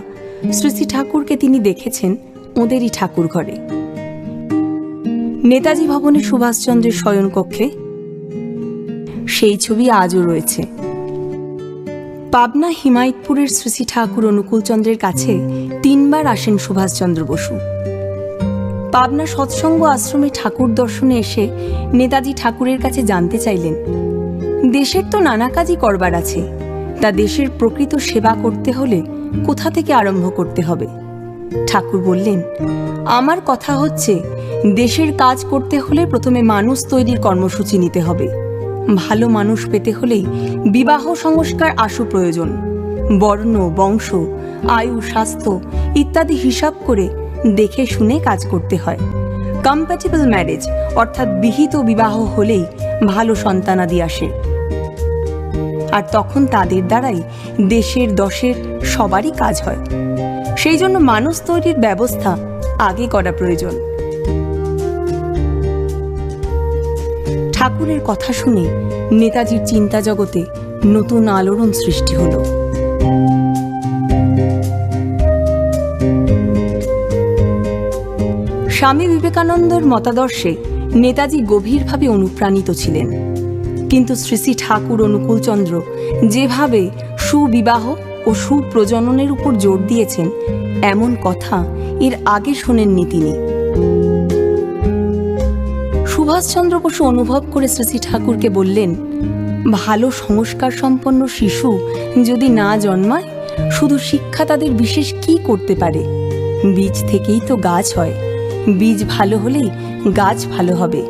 শ্রী শ্রী ঠাকুরকে তিনি দেখেছেন ওঁদেরই ঠাকুর ঘরে। নেতাজি ভবনে সুভাষচন্দ্রের শয়নকক্ষে সেই ছবি আজও রয়েছে। পাবনা হিমায়তপুরের শ্রী শ্রী ঠাকুর অনুকূলচন্দ্রের কাছে 3 বার আসেন সুভাষচন্দ্র বসু। পাবনা সৎসঙ্গ আশ্রমে ঠাকুর দর্শনে এসে নেতাজি ঠাকুরের কাছে জানতে চাইলেন, দেশের তো নানা কাজই করবার আছে, তা দেশের প্রকৃত সেবা করতে হলে কোথা থেকে আরম্ভ করতে হবে? ঠাকুর বললেন, আমার কথা হচ্ছে দেশের কাজ করতে হলে প্রথমে মানুষ তৈরির কর্মসূচি নিতে হবে। ভালো মানুষ পেতে হলেই বিবাহ সংস্কার আশু প্রয়োজন। বর্ণ, বংশ, আয়ু, স্বাস্থ্য ইত্যাদি হিসাব করে দেখে শুনে কাজ করতে হয়। কম্প্যাটিবল ম্যারেজ অর্থাৎ বিহিত বিবাহ হলেই ভালো সন্তানাদি আসে, আর তখন তাদের দ্বারাই দেশের দশের সবারই কাজ হয়। সেই জন্য মানুষ তৈরির ব্যবস্থা আগে করা প্রয়োজন। ঠাকুরের কথা শুনে নেতাজির চিন্তা জগতে নতুন আলোড়ন সৃষ্টি হলো। স্বামী বিবেকানন্দর মতাদর্শে নেতাজি গভীরভাবে অনুপ্রাণিত ছিলেন, কিন্তু শ্রী শ্রী ঠাকুর অনুকূলচন্দ্র যেভাবে সুবিবাহ ও সুপ্রজননের উপর জোর দিয়েছেন, এমন কথা এর আগে শোনেননি তিনি। সুভাষচন্দ্র বসু অনুভব করে শ্রী শ্রী ঠাকুরকে বললেন, ভালো সংস্কার সম্পন্ন শিশু যদি না জন্মায়, শুধু শিক্ষা তাদের বিশেষ কি করতে পারে? বীজ থেকেই তো গাছ হয়, বীজ ভালো হলেই গাছ ভালো হবে।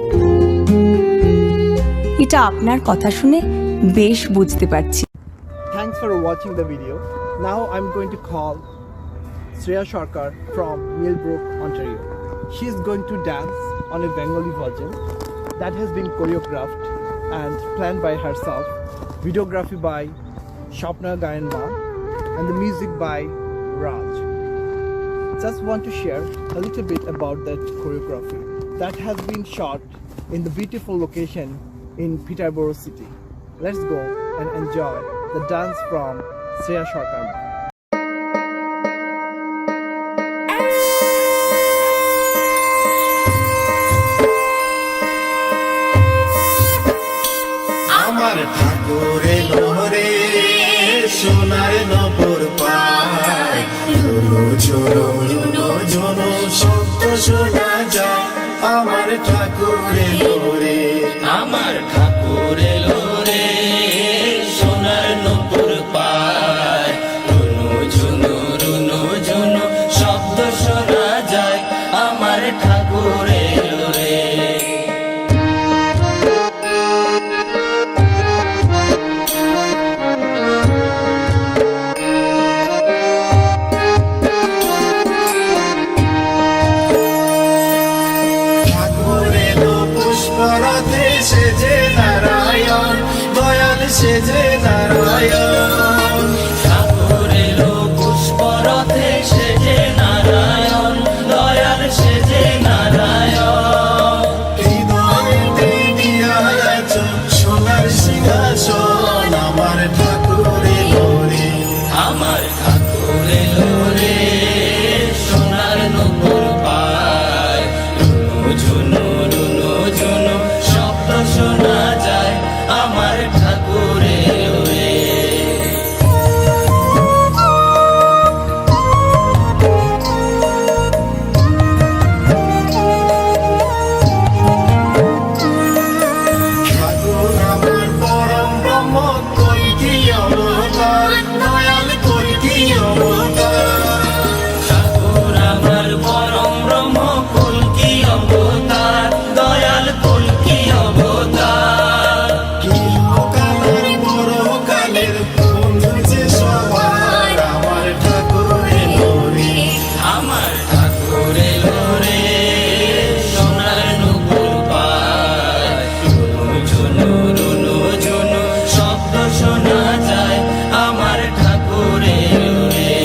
এটা আপনার কথা শুনে বেশ বুঝতে পারছি। Thanks for watching the video. Now I'm going to call Shreya Sarkar from Millbrook, Ontario. She is going to dance on a Bengali version that has been choreographed and planned by herself, videography by Shapna Gayanma, and the music by Raj. Just want to share a little bit about that choreography that has been shot in the beautiful location in Peterborough City. Let's go and enjoy the dance from Shreya Sarkar. আমার ঠাকুরে লোহরে সোনার নপুর পায়, ঝুনো ঝুনো ঝুনো শব্দ শোনা যায়। আমার ঠাকুরে লোরে, আমার ঠাকুরে লোরে সোনার নপুর পায়, সেজে নারায়ণ ঠাকুর এলো পুষ্পরথে সেজে নারায়ণ দয়াল সেজে নারায়ণ হৃদয়তে নিয়ে আছো সোনার সিংহাসন আমার ঠাকুর এলো রে আমার ঠাকুর এলো রে সোনার নূপুর পায় রুনু ঝুনু রুনু ঝুনু শব্দ শোনা যায় আমার ঠাকুর এলো রে ঠাকুর আমার পরম ব্রহ্ম কইটি অবতার দয়াল কইটি অবতার ঠাকুর আমার পরম ব্রহ্ম কল্কি অবতার দয়াল কল্কি অবতার কিলোকালের পরকালের বন্ধু যে সবার আমার ঠাকুর এলো রে আমার ঠাকুর এলো রে সোনার নূপুর পায় রুনু ঝুনু রুনু ঝুনু শব্দ শোনা যায় আমার ঠাকুর এলো রে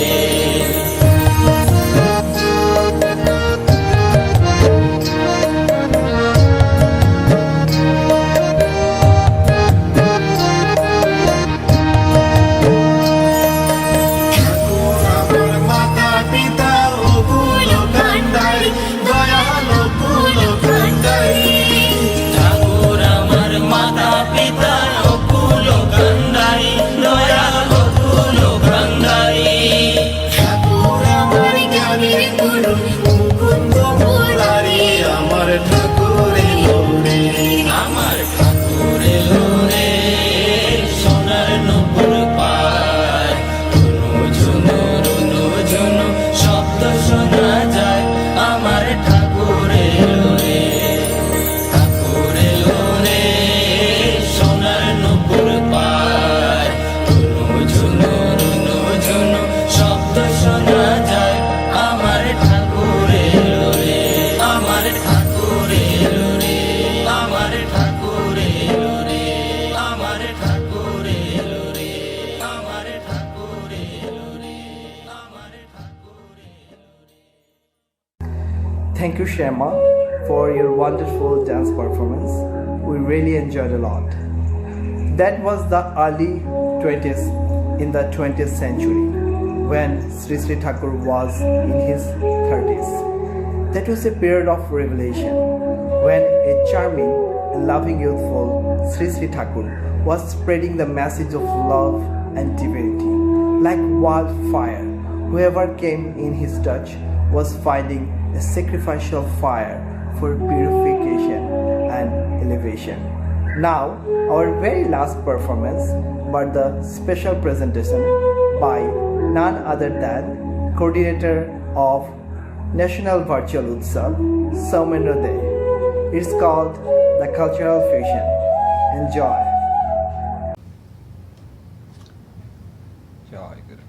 ঠাকুর আমার মাতা পিতা অকুল কান্দারি দয়াল অকুল কান্দারি ঠাকুর আমার মাতা পিতা অকুল কান্দারি দয়াল অকুল কান্দারি ঠাকুর আমার জ্ঞানের গুরু মুকুন্দ মুরারি আমার ঠাকুর এলো রে আমার ঠাকুর এলো রে সোনার নূপুর পায় রুনু ঝুনু রুনু ঝুনু শব্দ শোনা যায় আমার ঠাকুর এলো রে ঠাকুর এলো রে সোনার নূপুর পায় রুনু ঝুনু রুনু ঝুনু শব্দ শোনা যায় আমার ঠাকুর এলো রে আমার ঠাকুর এলো রে আমার ঠাকুর এলো রে আমার ঠাকুর এলো রে আমার ঠাকুর এলো রে আমার ঠাকুর এলো রে Thank you, Shema, for your wonderful dance performance. We really enjoyed a lot. That was the early 20s in the 20th century when Sri Sri Thakur was in his 30s. That was a period of revelation when a charming and loving youthful Sri Sri Thakur was spreading the message of love and divinity like wildfire. Whoever came in his touch was finding a sacrificial fire for purification and elevation. Now, our very last performance, but the special presentation by none other than coordinator of National Virtual Utsav, Saumendra De. It's called the Cultural Fusion. Enjoy. Jai Guru.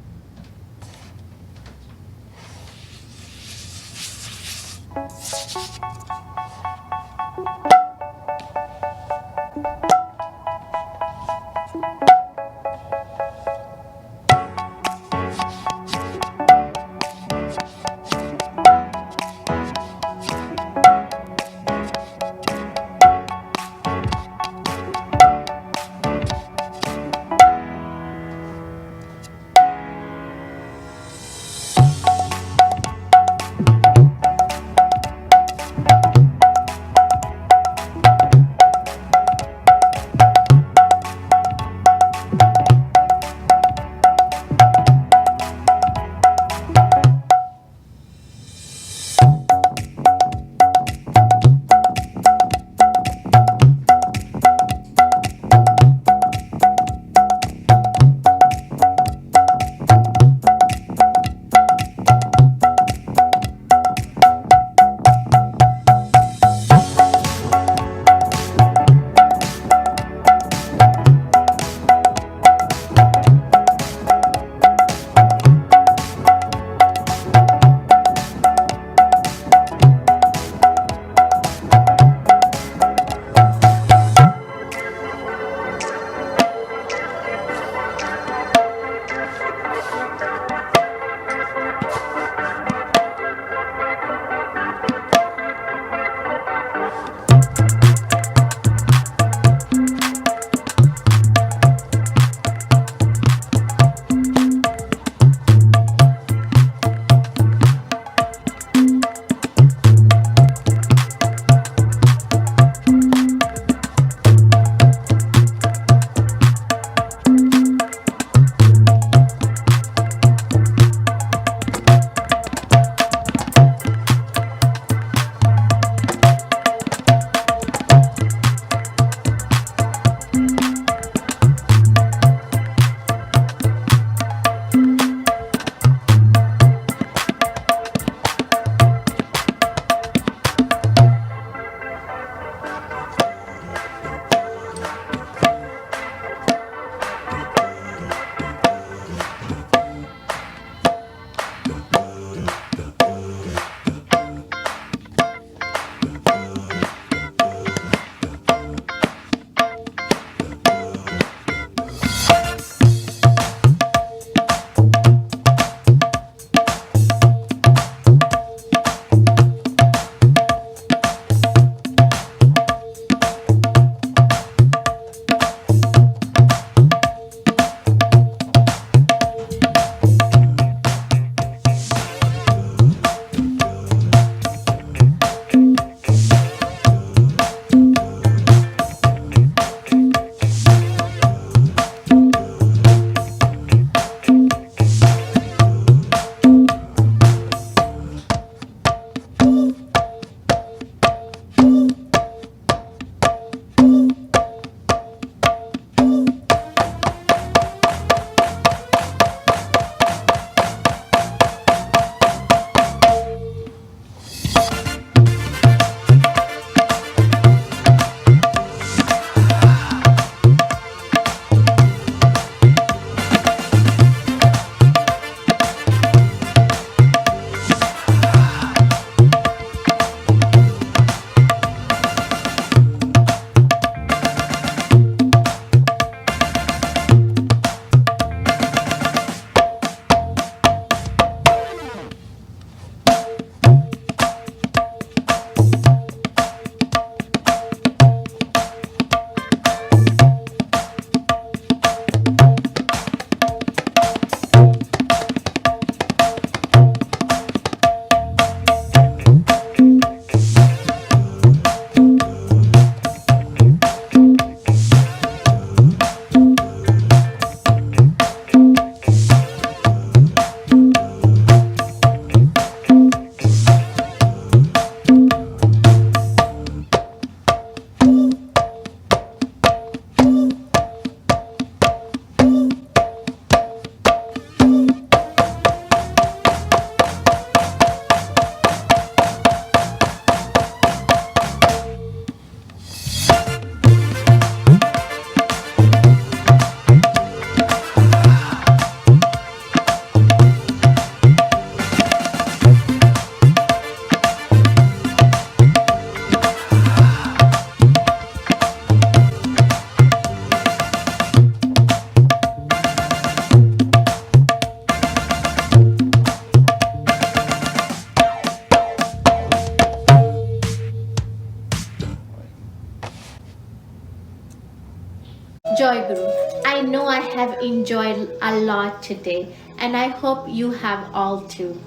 Joy Guru, I know I have enjoyed a lot today, and I hope you have all too.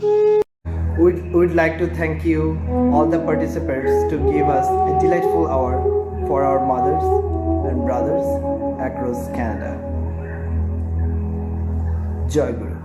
We'd like to thank you, all the participants, to give us a delightful hour for our mothers and brothers across Canada. Joy Guru.